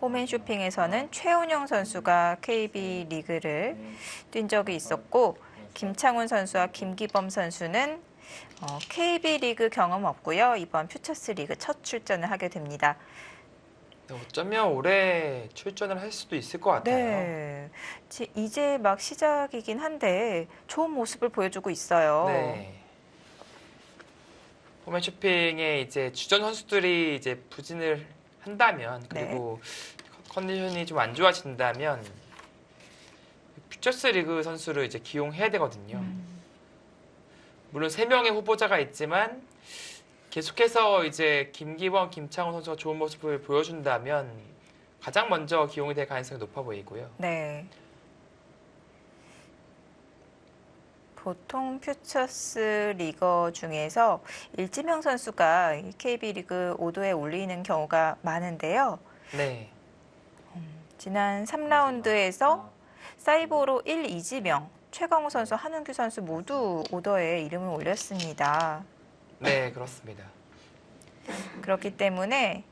홈앤쇼핑에서는 최운영 선수가 KB리그를 뛴 적이 있었고 김창훈 선수와 김기범 선수는 KB리그 경험 없고요. 이번 퓨처스 리그 첫 출전을 하게 됩니다. 어쩌면 올해 출전을 할 수도 있을 것 같아요. 네, 이제 막 시작이긴 한데 좋은 모습을 보여주고 있어요. 네. 홈앤쇼핑에 이제 주전 선수들이 이제 부진을 한다면 그리고 컨디션이 좀 안 좋아진다면 퓨처스 리그 선수를 이제 기용해야 되거든요. 물론 3명의 후보자가 있지만 계속해서 이제 김기범, 김창훈 선수가 좋은 모습을 보여준다면 가장 먼저 기용이 될 가능성이 높아 보이고요. 네. 보통 퓨처스 리거 중에서 일지명 선수가 KB리그 5도에 올리는 경우가 많은데요. 네. 지난 3라운드에서 사이버로 1, 2지명, 최강우 선수, 한은규 선수 모두 오더에 이름을 올렸습니다. 네, 그렇습니다. 그렇기 때문에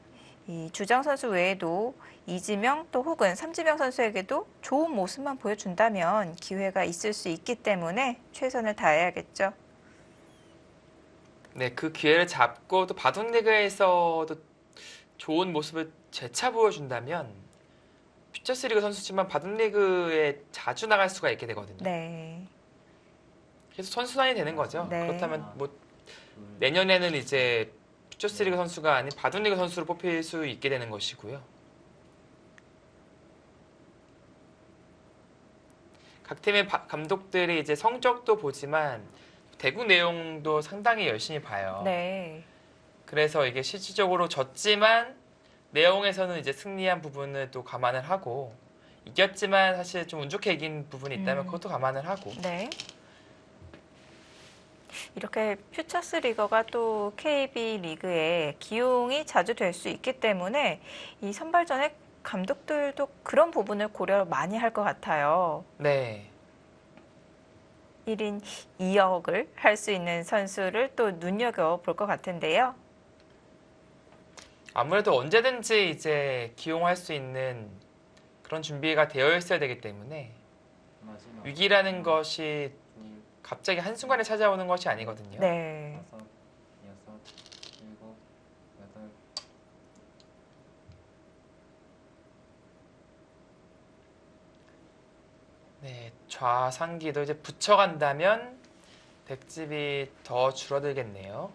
이 주장 선수 외에도 이지명 또 혹은 삼지명 선수에게도 좋은 모습만 보여준다면 기회가 있을 수 있기 때문에 최선을 다해야겠죠. 네, 그 기회를 잡고 또 바둑리그에서도 좋은 모습을 재차 보여준다면 퓨처스 리그 선수지만 바둑리그에 자주 나갈 수가 있게 되거든요. 네. 계속 선순환이 되는 거죠. 네. 그렇다면 뭐 내년에는 이제 퓨처스 리그 선수가 아닌 바둑리그 선수로 뽑힐 수 있게 되는 것이고요. 각 팀의 감독들이 이제 성적도 보지만 대구 내용도 상당히 열심히 봐요. 네. 그래서 이게 실질적으로 졌지만 내용에서는 이제 승리한 부분을 또 감안을 하고 이겼지만 사실 좀 운 좋게 이긴 부분이 있다면 그것도 감안을 하고 네. 이렇게 퓨처스 리거가 또 KB 리그에 기용이 자주 될 수 있기 때문에 이 선발전에 감독들도 그런 부분을 고려 많이 할 것 같아요. 네. 1인 2역을 할 수 있는 선수를 또 눈여겨볼 것 같은데요. 아무래도 언제든지 이제 기용할 수 있는 그런 준비가 되어 있어야 되기 때문에 마지막 위기라는 하나, 것이 둘, 갑자기 한순간에 찾아오는 것이 아니거든요. 네. 다섯, 여섯, 일곱, 여덟. 네, 좌상기도 이제 붙여간다면 백집이 더 줄어들겠네요.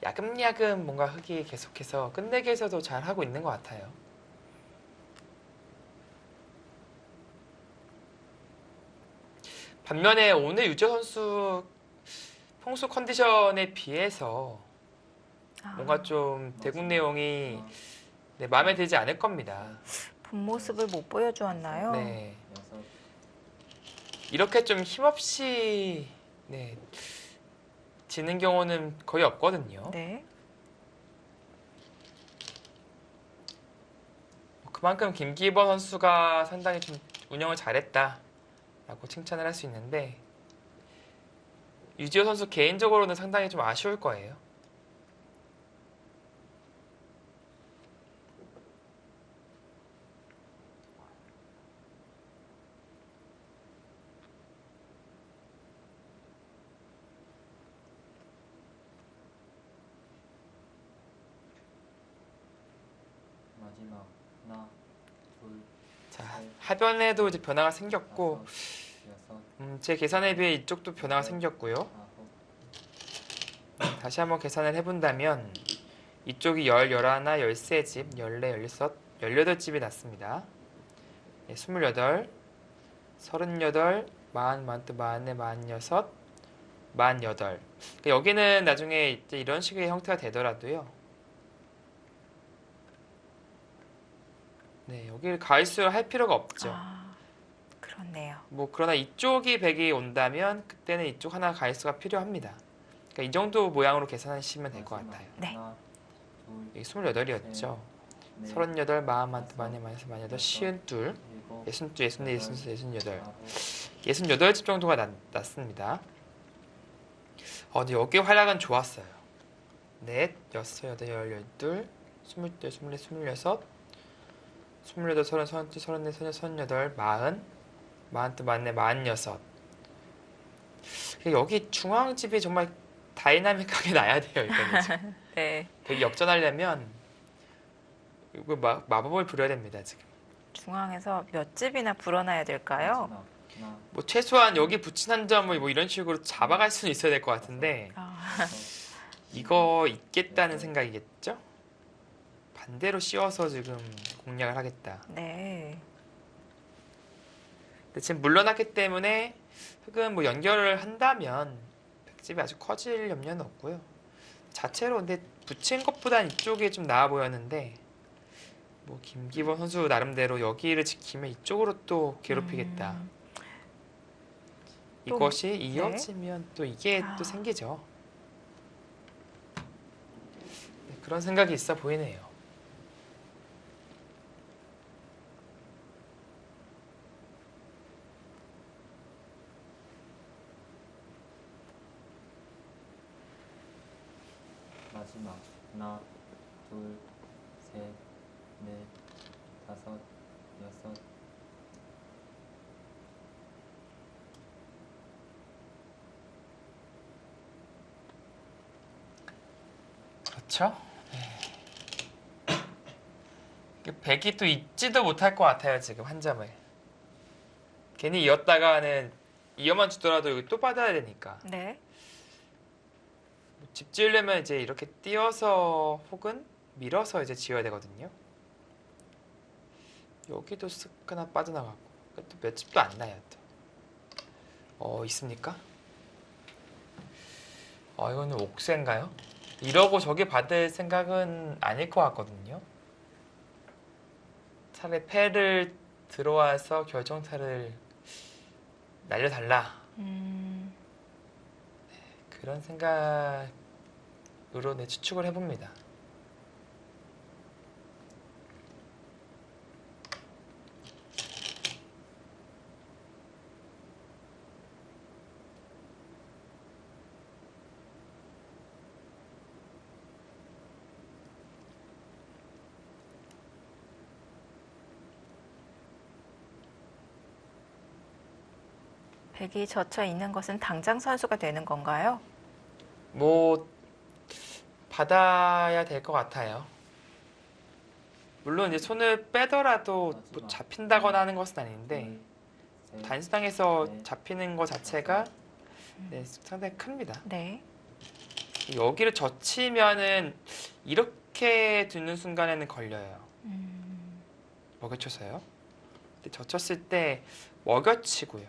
야금야금 뭔가 흙이 계속해서 끝내기에서도 잘 하고 있는 것 같아요. 반면에 오늘 유재 선수 평소 컨디션에 비해서 뭔가 좀 대국 내용이 하나, 네, 마음에 들지 않을 겁니다. 본 모습을 못 보여주었나요? 네, 여섯, 이렇게 좀 힘없이 네, 지는 경우는 거의 없거든요. 네. 그만큼 김기범 선수가 상당히 좀 운영을 잘했다라고 칭찬을 할 수 있는데 유지호 선수 개인적으로는 상당히 좀 아쉬울 거예요. 마지막 하나, 둘, 자, 셋, 하변에도 이제 변화가 생겼고 다섯, 여섯, 제 계산에 비해 이쪽도 변화가 생겼고요. 아홉. 다시 한번 계산을 해본다면 이쪽이 10, 11, 13집, 14, 16, 18집이 났습니다. 28, 38, 40, 44, 46, 48. 여기는 나중에 이제 이런 식의 형태가 되더라도요. 네, 여기를 가위수를 할 필요가 없죠. 아, 그렇네요. 뭐 그러나 이쪽이 100이 온다면 그때는 이쪽 하나 가위수가 필요합니다. 그러니까 이 정도 모양으로 계산하시면 될 것 같아요. 네. 하나, 둘, 여기 28이었죠. 넷, 38, 40, 40, 42, 52, 일곱, 62, 64, 66, 68. 아홉. 68집 정도가 났습니다. 근데 여기 활약은 좋았어요. 넷, 여섯, 여덟, 열, 열둘, 22, 24, 26, 28, 30, 31, 32, 34, 35, 40, 41, 42, 44, 46. 여기 중앙집이 정말 다이나믹하게 나야 돼요. 이거는 지금. 네. 되게 역전하려면 이거 마법을 부려야 됩니다. 지금. 중앙에서 몇 집이나 불어나야 될까요? 마지막 하나, 뭐 최소한 여기 붙인 한 점을 뭐 이런 식으로 잡아갈 수는 있어야 될 것 같은데 아, 여섯, 이거 있겠다는 생각이겠죠? 반대로 씌워서 지금 공략을 하겠다. 네. 근데 지금 물러났기 때문에 흙은 뭐 연결을 한다면 백집이 아주 커질 염려는 없고요. 자체로 근데 붙인 것보단 이쪽이 좀 나아 보였는데 뭐 김기범 선수 나름대로 여기를 지키면 이쪽으로 또 괴롭히겠다. 또 이것이 이어지면 또 이게 아. 또 생기죠. 네, 그런 생각이 있어 보이네요. 마지막 하나, 둘, 셋, 넷, 다섯, 여섯. 그렇죠? 네. 백이 또 잊지도 못할 것 같아요. 지금 한 점을. 괜히 이었다가는 이어만 주더라도 여기 또 받아야 되니까. 네. 집 지으려면 이제 이렇게 띄어서 혹은 밀어서 이제 지어야 되거든요. 여기도 쓱 하나 빠져나가고 또 몇 집도 안 나요. 또. 있습니까? 이거는 옥새인가요? 이러고 저기 받을 생각은 아닐 것 같거든요. 차라리 패를 들어와서 결정타를 날려달라. 그런 생각으로 추측을 해봅니다. 백이 젖혀 있는 것은 당장 선수가 되는 건가요? 뭐 받아야 될 것 같아요. 물론 이제 손을 빼더라도 뭐 잡힌다거나 하는 것은 아닌데 둘, 셋, 단수당에서 넷, 잡히는 것 자체가 네, 상당히 큽니다. 네. 여기를 젖히면은 이렇게 두는 순간에는 걸려요. 먹여쳐서요. 근데 젖혔을 때 먹여치고요.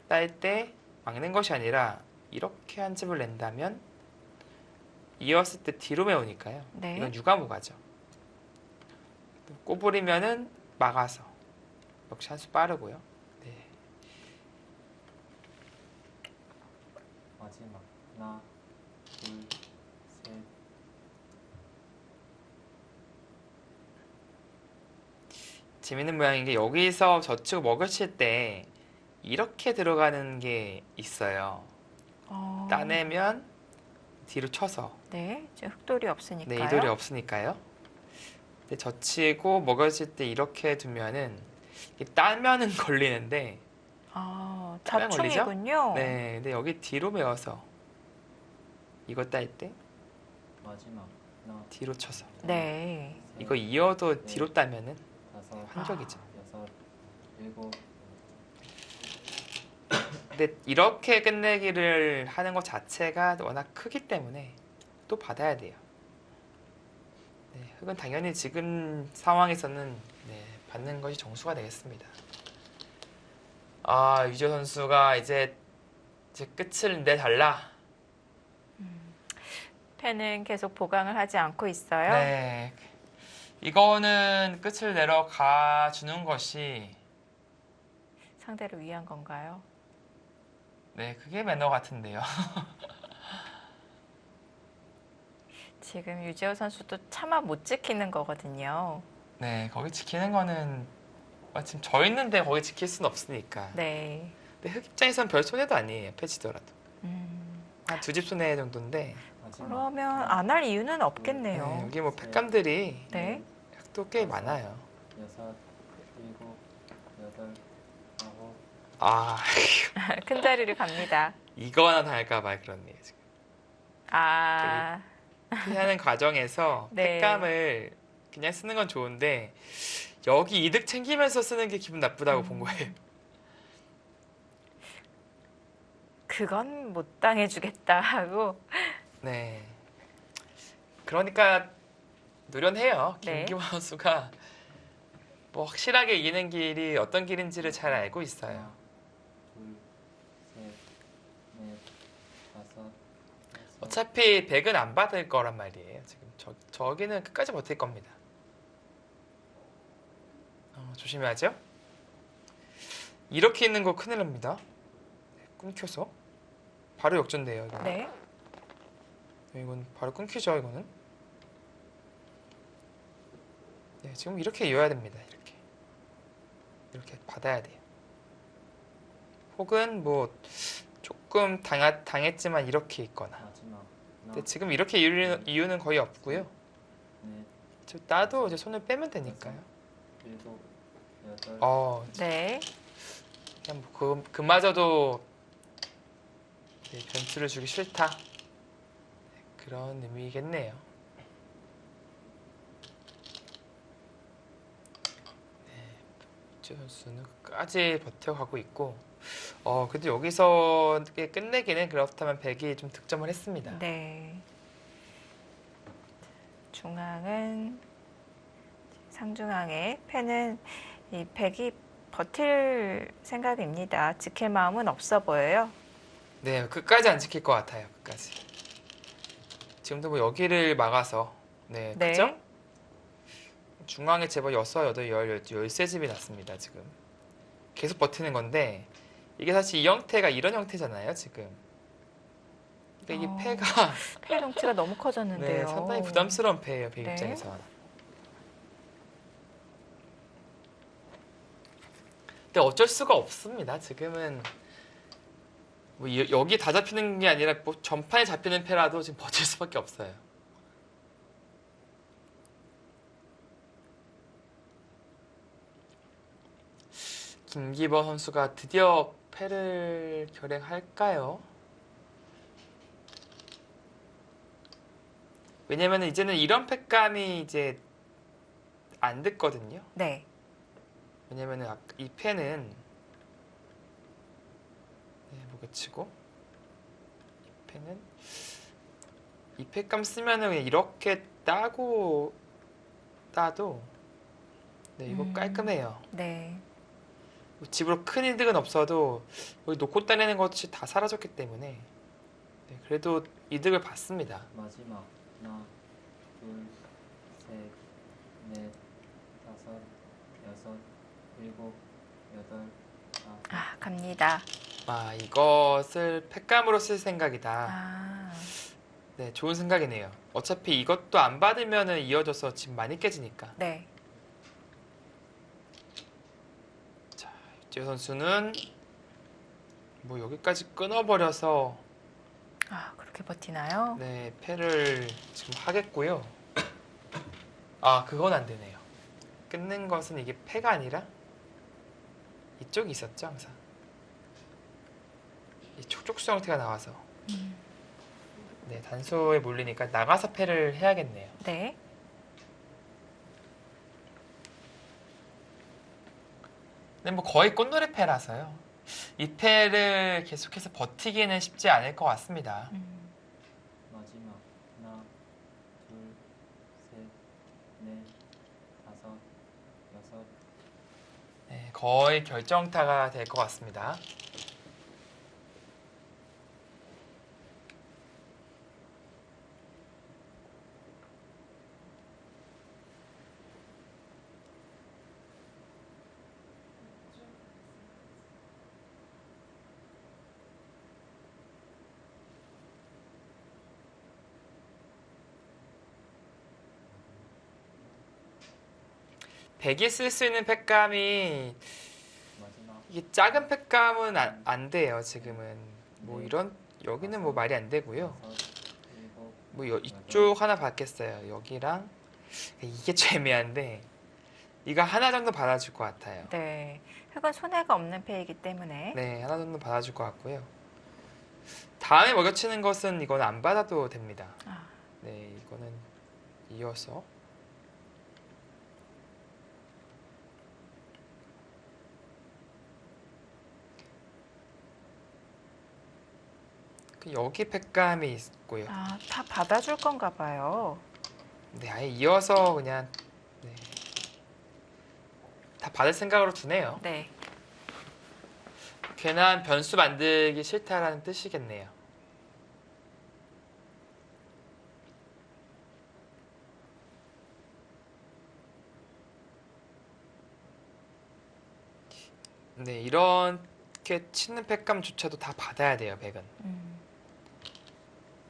딸 때 막는 것이 아니라 이렇게 한 집을 낸다면 이었을 때 뒤로 메우니까요. 네. 이건 유가무가죠. 꼬부리면은 막아서 역시 한 수 빠르고요. 네. 마지막 하나, 둘, 셋, 재밌는 모양인 게 여기서 젖히고 먹여칠 때 이렇게 들어가는 게 있어요. 따내면 뒤로 쳐서 네. 이제 흑돌이 없으니까요. 네, 이돌이 없으니까요. 근데 젖히고 먹여질 때 이렇게 두면은 이게 따면은 걸리는데 따면 걸리죠? 자충이군요. 네, 근데 여기 뒤로 메워서 이거 딸 때 마지막 하나, 뒤로 쳐서 네. 셋, 이거 이어도 뒤로 따면은 다섯, 한적이죠. 여섯, 일곱, 근데 이렇게 끝내기를 하는 것 자체가 워낙 크기 때문에 또 받아야 돼요. 네, 흑은 당연히 지금 상황에서는 네, 받는 것이 정수가 되겠습니다. 아, 유지호 선수가 이제 끝을 내달라. 펜은 계속 보강을 하지 않고 있어요. 네, 이거는 끝을 내러 가주는 것이 상대를 위한 건가요? 네, 그게 매너 같은데요. 지금 유재호 선수도 차마 못 지키는 거거든요. 네, 거기 지키는 거는 마침 저 있는데 거기 지킬 수는 없으니까. 네. 근데 흑 입장에선 별 손해도 아니에요. 패치더라도. 음, 한 두 집 손해 정도인데 마지막 그러면 하나, 안 할 이유는 네, 없겠네요. 여기 뭐 팩감들이 네. 흑도 꽤 많아요. 여섯, 일곱, 여덟, 아홉, 아, 큰 자리를 갑니다. 이거 하나 당할까봐 그렇네요. 지금. 아, 피하는 과정에서 네. 팩감을 그냥 쓰는 건 좋은데 여기 이득 챙기면서 쓰는 게 기분 나쁘다고 본 거예요. 그건 못 당해주겠다 하고. 네. 그러니까 노련해요. 네. 김기화 선수가 뭐 확실하게 이기는 길이 어떤 길인지를 잘 알고 있어요. 하나, 둘, 셋, 넷, 다섯, 여섯, 어차피 100은 안 받을 거란 말이에요. 지금 저기는 끝까지 버틸 겁니다. 조심해야죠. 이렇게 있는 거 큰일 납니다. 네, 끊겨서 바로 역전돼요. 이거. 네. 이건 바로 끊기죠. 이거는. 네, 지금 이렇게 이어야 됩니다. 이렇게 받아야 돼요. 혹은 뭐 조금 당했지만 이렇게 있거나. 마지막 하나, 근데 지금 이렇게 이유는 거의 없고요. 넷, 저 나도 이제 손을 빼면 되니까요. 일곱, 여덟, 네. 그냥 뭐 그마저도 네, 변수를 주기 싫다. 네, 그런 의미겠네요. 네, 선수는 끝까지 버텨가고 있고, 근데 여기서 끝내기는 그렇다면 백이 좀 득점을 했습니다. 네. 중앙은 상중앙에 펜은 이 백이 버틸 생각입니다. 지킬 마음은 없어 보여요. 네, 끝까지 안 지킬 것 같아요. 끝까지. 지금도 뭐 여기를 막아서, 네, 네. 그죠? 중앙에 제법 6, 8, 13집이 났습니다, 지금. 계속 버티는 건데, 이게 사실 이 형태가 이런 형태잖아요, 지금. 그러니까 이게 패가 패 덩치가 너무 커졌는데요. 네, 상당히 부담스러운 패예요, 배 네. 입장에서. 근데 어쩔 수가 없습니다. 지금은 뭐 여기 다 잡히는 게 아니라 뭐 전판에 잡히는 패라도 지금 버틸 수밖에 없어요. 김기범 선수가 드디어 패를 결행할까요? 왜냐면 이제는 이런 패감이 이제 안 듣거든요. 네. 왜냐면은 이 패는 무게치고 이 패는 이 패감 쓰면은 그냥 이렇게 따고 따도 이거 깔끔해요. 네. 집으로 큰 이득은 없어도 여기 놓고 따내는 것이 다 사라졌기 때문에 그래도 이득을 봤습니다. 마지막 하나, 둘, 셋, 넷, 다섯, 여섯, 일곱, 여덟, 아홉. 갑니다. 이것을 패감으로 쓸 생각이다. 네, 좋은 생각이네요. 어차피 이것도 안 받으면은 이어져서 집 많이 깨지니까. 네. 자, 유지호 선수는 뭐 여기까지 끊어버려서 그렇게 버티나요? 네, 패를 지금 하겠고요. 그건 안 되네요. 끊는 것은 이게 패가 아니라 이쪽이 있었죠, 항상. 이 촉촉수 형태가 나와서. 네, 단소에 몰리니까 나가서 패를 해야겠네요. 네. 근데 뭐 거의 꽃놀이 패라서요. 이 패를 계속해서 버티기는 쉽지 않을 것 같습니다. 마지막 하나, 둘, 셋, 넷, 다섯, 여섯. 네, 거의 결정타가 될 것 같습니다. 백이 쓸 수 있는 팩감이 마지막 이게 작은 팩감은 안 돼요. 지금은 뭐 이런 여기는 뭐 말이 안 되고요. 여섯, 일곱, 뭐 이쪽 하나 받겠어요. 여기랑 이게 좀 애매한데 이거 하나 정도 받아줄 것 같아요. 네. 흙은 손해가 없는 패이기 때문에. 네, 하나 정도 받아줄 것 같고요. 다음에 먹여치는 것은 이건 안 받아도 됩니다. 네, 이거는 이어서 여기 팩감이 있고요. 다 받아줄 건가 봐요. 네, 아예 이어서 그냥 네, 다 받을 생각으로 두네요. 네. 괜한 변수 만들기 싫다라는 뜻이겠네요. 네, 이렇게 치는 팩감조차도 다 받아야 돼요, 백은.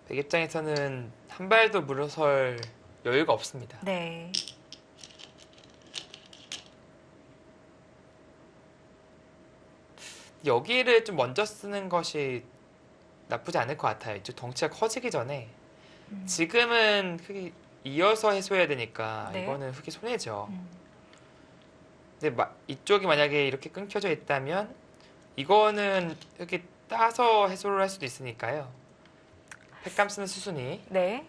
백 입장에서는 한 발도 물러설 여유가 없습니다. 네. 여기를 좀 먼저 쓰는 것이 나쁘지 않을 것 같아요. 이쪽 덩치가 커지기 전에 지금은 흙이 이어서 해소해야 되니까 네. 이거는 흙이 손해죠. 근데 이쪽이 만약에 이렇게 끊겨져 있다면 이거는 이렇게 따서 해소를 할 수도 있으니까요. 팩감 쓰는 수순이 네.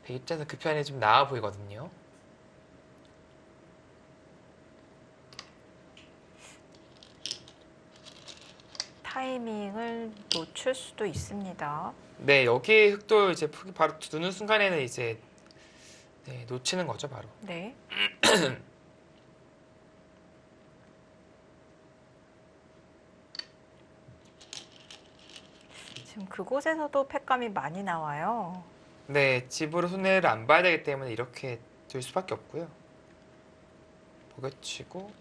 백 입장에서 그 편이 좀 나아 보이거든요. 타이밍을 놓칠 수도 있습니다. 네, 여기 흙도 이제 흙이 바로 두는 순간에는 이제 네, 놓치는 거죠, 바로. 네. 지금 그곳에서도 팩감이 많이 나와요. 네, 집으로 손해를 안 봐야 되기 때문에 이렇게 될 수밖에 없고요. 먹여치고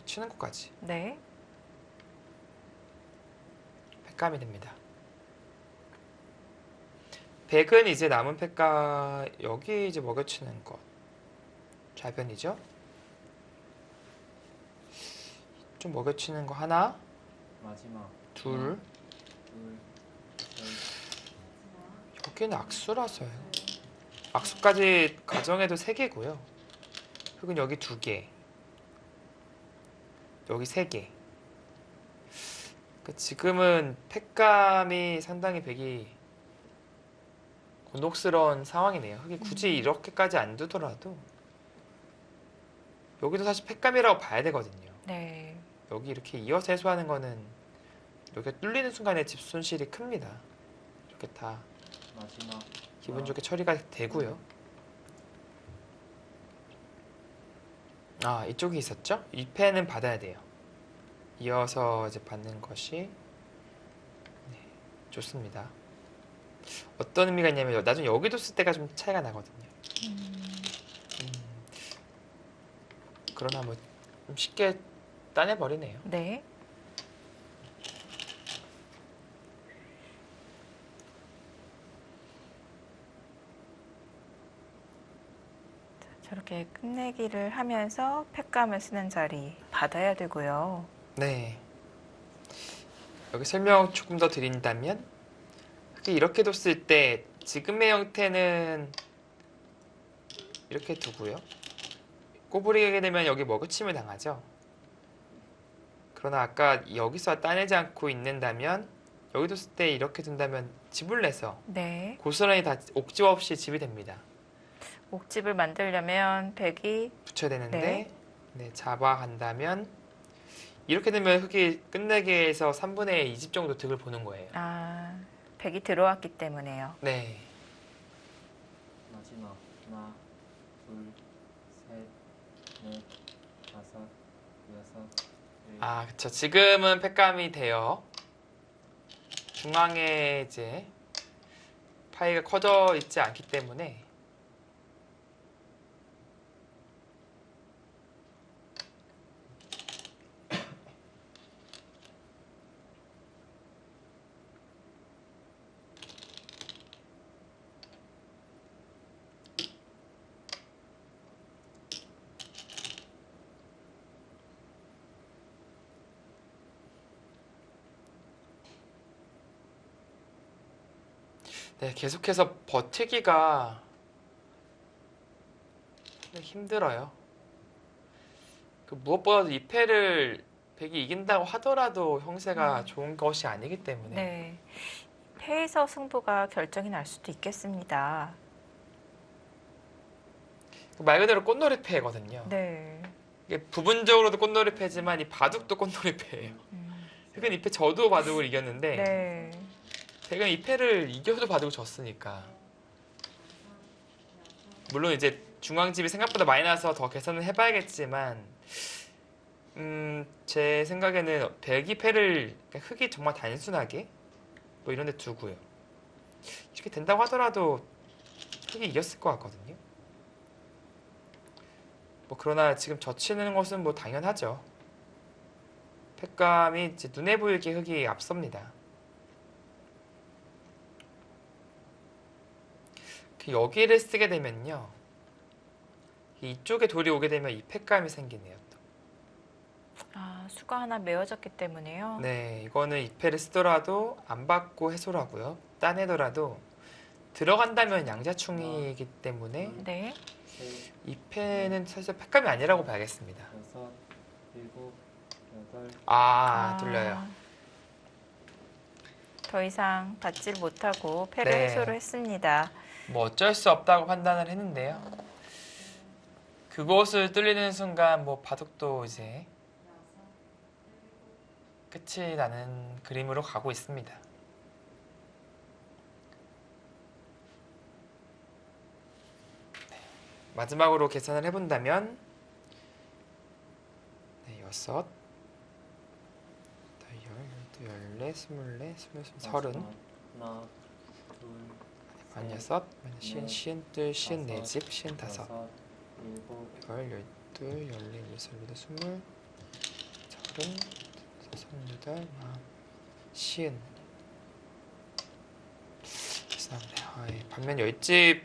치는 것까지 네. 팩감이 됩니다. 백은 이제 남은 팩감 여기 이제 먹여치는 것 좌변이죠. 좀 먹여치는 거 하나, 마지막 둘. 둘, 셋, 여기는 악수라서요. 악수까지 가정해도 3개고요. 흙은 여기 2개. 여기 3개. 지금은 팩감이 상당히 백이 곤혹스러운 상황이네요. 흙이 굳이 이렇게까지 안 두더라도 여기도 사실 팩감이라고 봐야 되거든요. 네. 여기 이렇게 이어서 해소하는 거는 여기가 뚫리는 순간에 집 손실이 큽니다. 이렇게 다 마지막 기분 좋게 처리가 되고요. 아, 이쪽이 있었죠? 이 펜은 받아야 돼요. 이어서 이제 받는 것이 네, 좋습니다. 어떤 의미가 있냐면 나중에 여기도 쓸 때가 좀 차이가 나거든요. 그러나 뭐 좀 쉽게 따내버리네요. 네. 자, 저렇게 끝내기를 하면서 팩감을 쓰는 자리 받아야 되고요. 네. 여기 설명 조금 더 드린다면 이렇게 뒀을 때 지금의 형태는 이렇게 두고요. 꼬부리게 되면 여기 먹으침을 당하죠. 그러나 아까 여기서 따내지 않고 있는다면 여기 뒀을 때 이렇게 둔다면 집을 내서 네. 고스란히 다 옥집 없이 집이 됩니다. 옥집을 만들려면 백이 붙여야 되는데 네. 네, 잡아간다면 이렇게 되면 흙이 끝내기에서 3분의 2집 정도 득을 보는 거예요. 백이 들어왔기 때문에요. 네. 마지막 하나, 둘, 셋, 넷, 다섯, 여섯, 일곱. 아, 그쵸. 지금은 팩감이 돼요. 중앙에 이제 파이가 커져 있지 않기 때문에 네, 계속해서 버티기가 힘들어요. 무엇보다도 이 패를 백이 이긴다고 하더라도 형세가 좋은 것이 아니기 때문에 네. 패에서 승부가 결정이 날 수도 있겠습니다. 말 그대로 꽃놀이패거든요. 네. 이게 부분적으로도 꽃놀이패지만 이 바둑도 꽃놀이패예요. 백은 이 패 저도 바둑을 이겼는데 네. 백은 이 패를 이겨도 바둑을 졌으니까. 물론 이제 중앙집이 생각보다 많이 나서 더 계산을 해봐야겠지만 제 생각에는 백이 패를 흙이 정말 단순하게 뭐 이런 데 두고요. 이렇게 된다고 하더라도 흙이 이겼을 것 같거든요. 뭐 그러나 지금 젖히는 것은 뭐 당연하죠. 팩감이 이제 눈에 보이게 흙이 앞섭니다. 여기를 쓰게 되면요. 이쪽에 돌이 오게 되면 이 팩감이 생기네요. 또. 수가 하나 메어졌기 때문에요. 네, 이거는 이 패를 쓰더라도 안 받고 해소를 하고요. 따내더라도 들어간다면 양자충이기 때문에 네. 셋, 이 패는 사실 팩감이 아니라고 봐야겠습니다. 여섯, 일곱, 여덟. 들려요. 더 이상 받질 못하고 패를 네. 해소를 했습니다. 뭐 어쩔 수 없다고 판단을 했는데요. 그곳을 뚫리는 순간 뭐 바둑도 이제 끝이 나는 그림으로 가고 있습니다. 네. 마지막으로 계산을 해본다면 네, 6, 8, 12, 14, 24, 25, 30, 하나, 둘, 만 6, 만 50, 51, 54집, 55, 여섯, 일곱, 12, 14, 16, 20, 38, 50. 죄송합니다. 반면 10집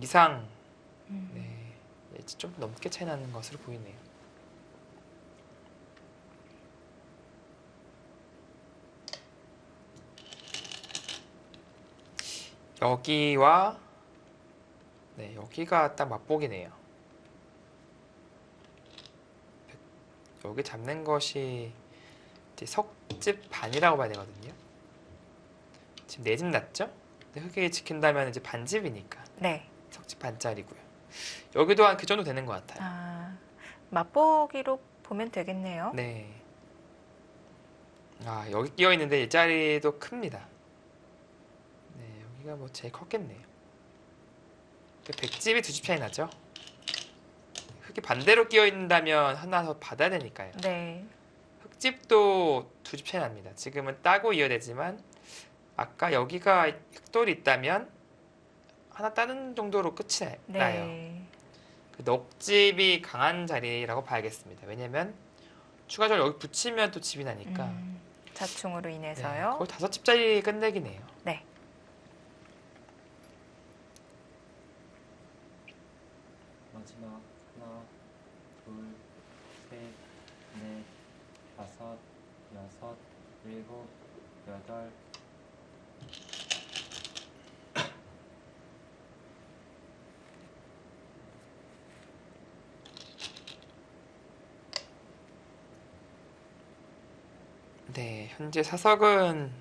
이상 네, 10집 좀 넘게 차이 나는 것으로 보이네요. 여기와 여기가 딱 맛보기네요. 여기 잡는 것이 이제 석집 반이라고 봐야 되거든요. 지금 4집 났죠? 근데 흑이 지킨다면 이제 반집이니까 네. 석집 반짜리고요. 여기도 한 그 정도 되는 것 같아요. 아, 맛보기로 보면 되겠네요. 네. 아, 여기 끼어 있는데 이 자리도 큽니다. 네, 여기가 뭐 제일 컸겠네요. 그 백집이 2집 차이 나죠? 흑이 반대로 끼어 있다면 하나 더 받아야 되니까요. 네. 흑집도 2집 차이 납니다. 지금은 따고 이어되지만 아까 여기가 흑돌이 있다면 하나 따는 정도로 끝이 나요. 네. 그 넉집이 강한 자리라고 봐야겠습니다. 왜냐면 추가적으로 여기 붙이면 또 집이 나니까. 자충으로 네, 인해서요. 거의 5집짜리 끝내기네요. 네. 마지막 하나, 둘, 셋, 넷, 다섯, 여섯, 일곱, 여덟. 네, 현재 사석은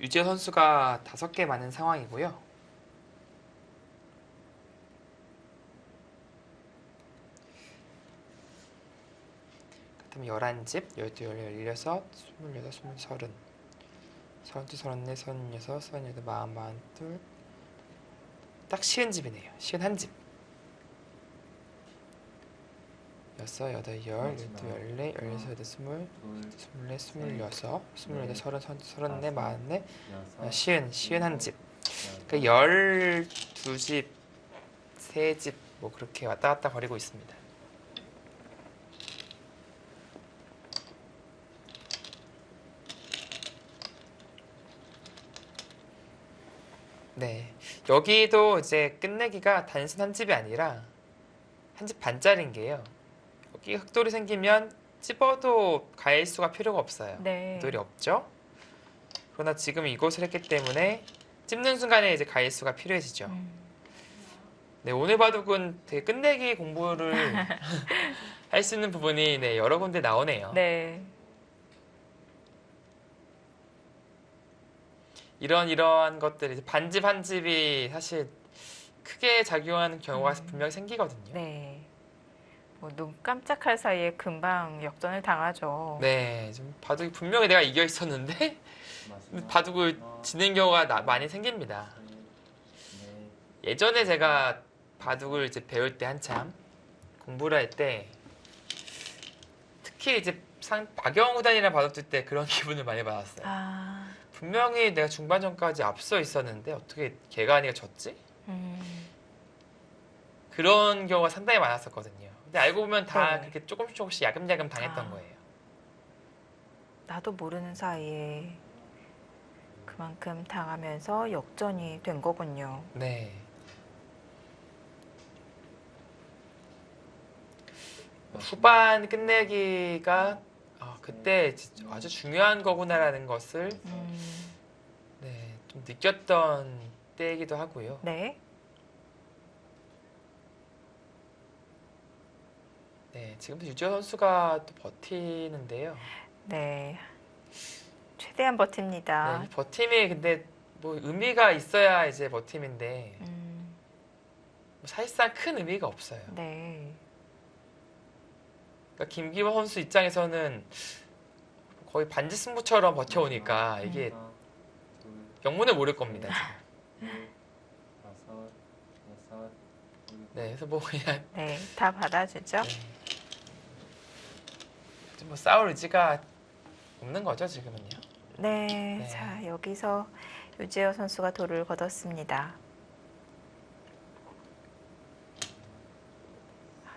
유지호 선수가 5개 많은 상황이고요. 그다음에 11집, 12, 16, 28, 28, 30, 32, 34, 36, 38, 40, 42. 딱 쉬운 집이네요. 쉬운 한 집. 6, 8, 10, 12, 14, 16, 17, 20, 둘, 24, 26, 28, 30, 34, 44, 여섯, 쉬운 한 집. 그 여덟. 12집, 3집 뭐 그렇게 왔다 갔다 거리고 있습니다. 네, 여기도 이제 끝내기가 단순 한 집이 아니라 한 집 반짜리인 게요. 여기 흑돌이 생기면 찝어도 가일수가 필요가 없어요. 네. 흑돌이 없죠. 그러나 지금 이것을 했기 때문에 찝는 순간에 이제 가일수가 필요해지죠. 네, 오늘 바둑은 되게 끝내기 공부를 할 수 있는 부분이 네, 여러 군데 나오네요. 네. 이러한 것들이 이제 반집 한 집이 사실 크게 작용하는 경우가 분명히 생기거든요. 네. 뭐 눈 깜짝할 사이에 금방 역전을 당하죠. 네, 좀 바둑이 분명히 내가 이겨 있었는데 마지막 바둑을 하나, 지는 경우가 많이 생깁니다. 셋, 넷, 예전에 제가 바둑을 이제 배울 때 한참 공부를 할 때 특히 이제 박영호 구단이랑 바둑 둘 때 그런 기분을 많이 받았어요. 아, 분명히 내가 중반전까지 앞서 있었는데 어떻게 걔가 아니가 졌지? 그런 경우가 상당히 많았었거든요. 근데 알고 보면 다 네. 그렇게 조금씩 야금야금 당했던 아. 거예요. 나도 모르는 사이에 그만큼 당하면서 역전이 된 거군요. 네. 후반 끝내기가 그때 아주 중요한 거구나라는 것을 네, 좀 느꼈던 때이기도 하고요. 네. 네, 지금도 유지호 선수가 또 버티는데요. 네. 최대한 버팁니다. 네, 이 버팀이 근데 뭐 의미가 있어야 이제 버팀인데 뭐 사실상 큰 의미가 없어요. 네. 그러니까 김기범 선수 입장에서는 거의 반지 승부처럼 버텨오니까 이게 하나, 둘, 영문을 모를 겁니다. 지금. 넷, 다섯, 여섯, 일곱. 네, 그래서 뭐 그냥 네. 다 받아주죠. 뭐 싸울 의지가 없는 거죠 지금은요. 네. 네. 자, 여기서 유재호 선수가 도를 거뒀습니다.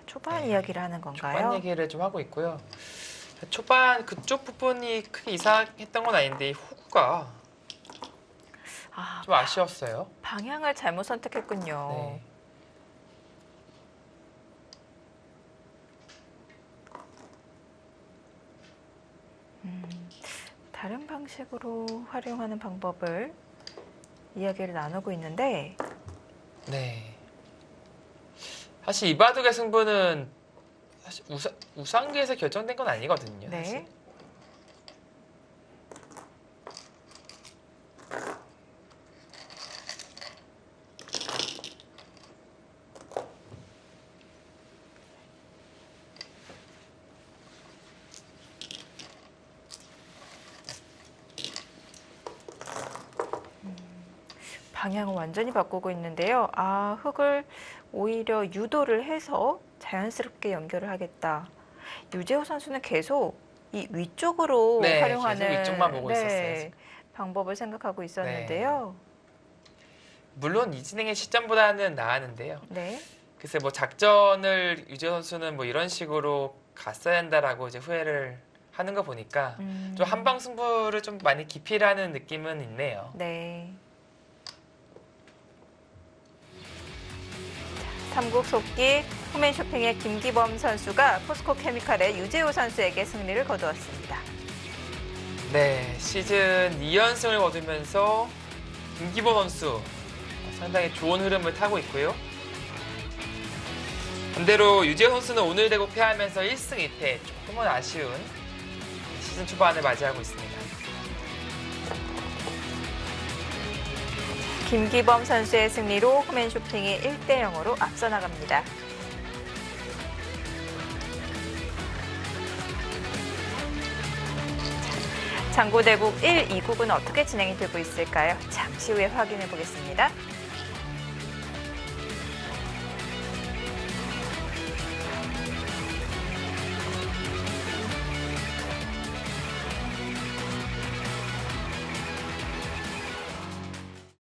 초반 네. 이야기를 하는 건가요? 초반 얘기를 좀 하고 있고요. 초반 그쪽 부분이 크게 이상했던 건 아닌데 이 후구가 아, 좀 아쉬웠어요. 방향을 잘못 선택했군요. 네. 다른 방식으로 활용하는 방법을 이야기를 나누고 있는데 네. 사실 이 바둑의 승부는 사실 우상기에서 결정된 건 아니거든요. 네. 사실. 방향을 완전히 바꾸고 있는데요. 아, 흙을 오히려 유도를 해서 자연스럽게 연결을 하겠다. 유재호 선수는 계속 이 위쪽으로 네, 활용하는 계속 위쪽만 보고 있었어요, 지금. 방법을 생각하고 있었는데요. 물론 이진행의 시점보다는 나았는데요. 네. 글쎄 뭐 작전을 유재 선수는 뭐 이런 식으로 갔어야 한다라고 이제 후회를 하는 거 보니까 좀 한방 승부를 좀 많이 기피하는 느낌은 있네요. 네. 삼국 속기 홈앤쇼핑의 김기범 선수가 포스코 케미칼의 유재호 선수에게 승리를 거두었습니다. 네, 시즌 2연승을 거두면서 김기범 선수 상당히 좋은 흐름을 타고 있고요. 반대로 유재호 선수는 오늘 대구 패하면서 1승 2패 조금은 아쉬운 시즌 초반을 맞이하고 있습니다. 김기범 선수의 승리로 홈앤쇼핑이 1대 0으로 앞서 나갑니다. 장고대국 1, 2국은 어떻게 진행이 되고 있을까요? 잠시 후에 확인해 보겠습니다.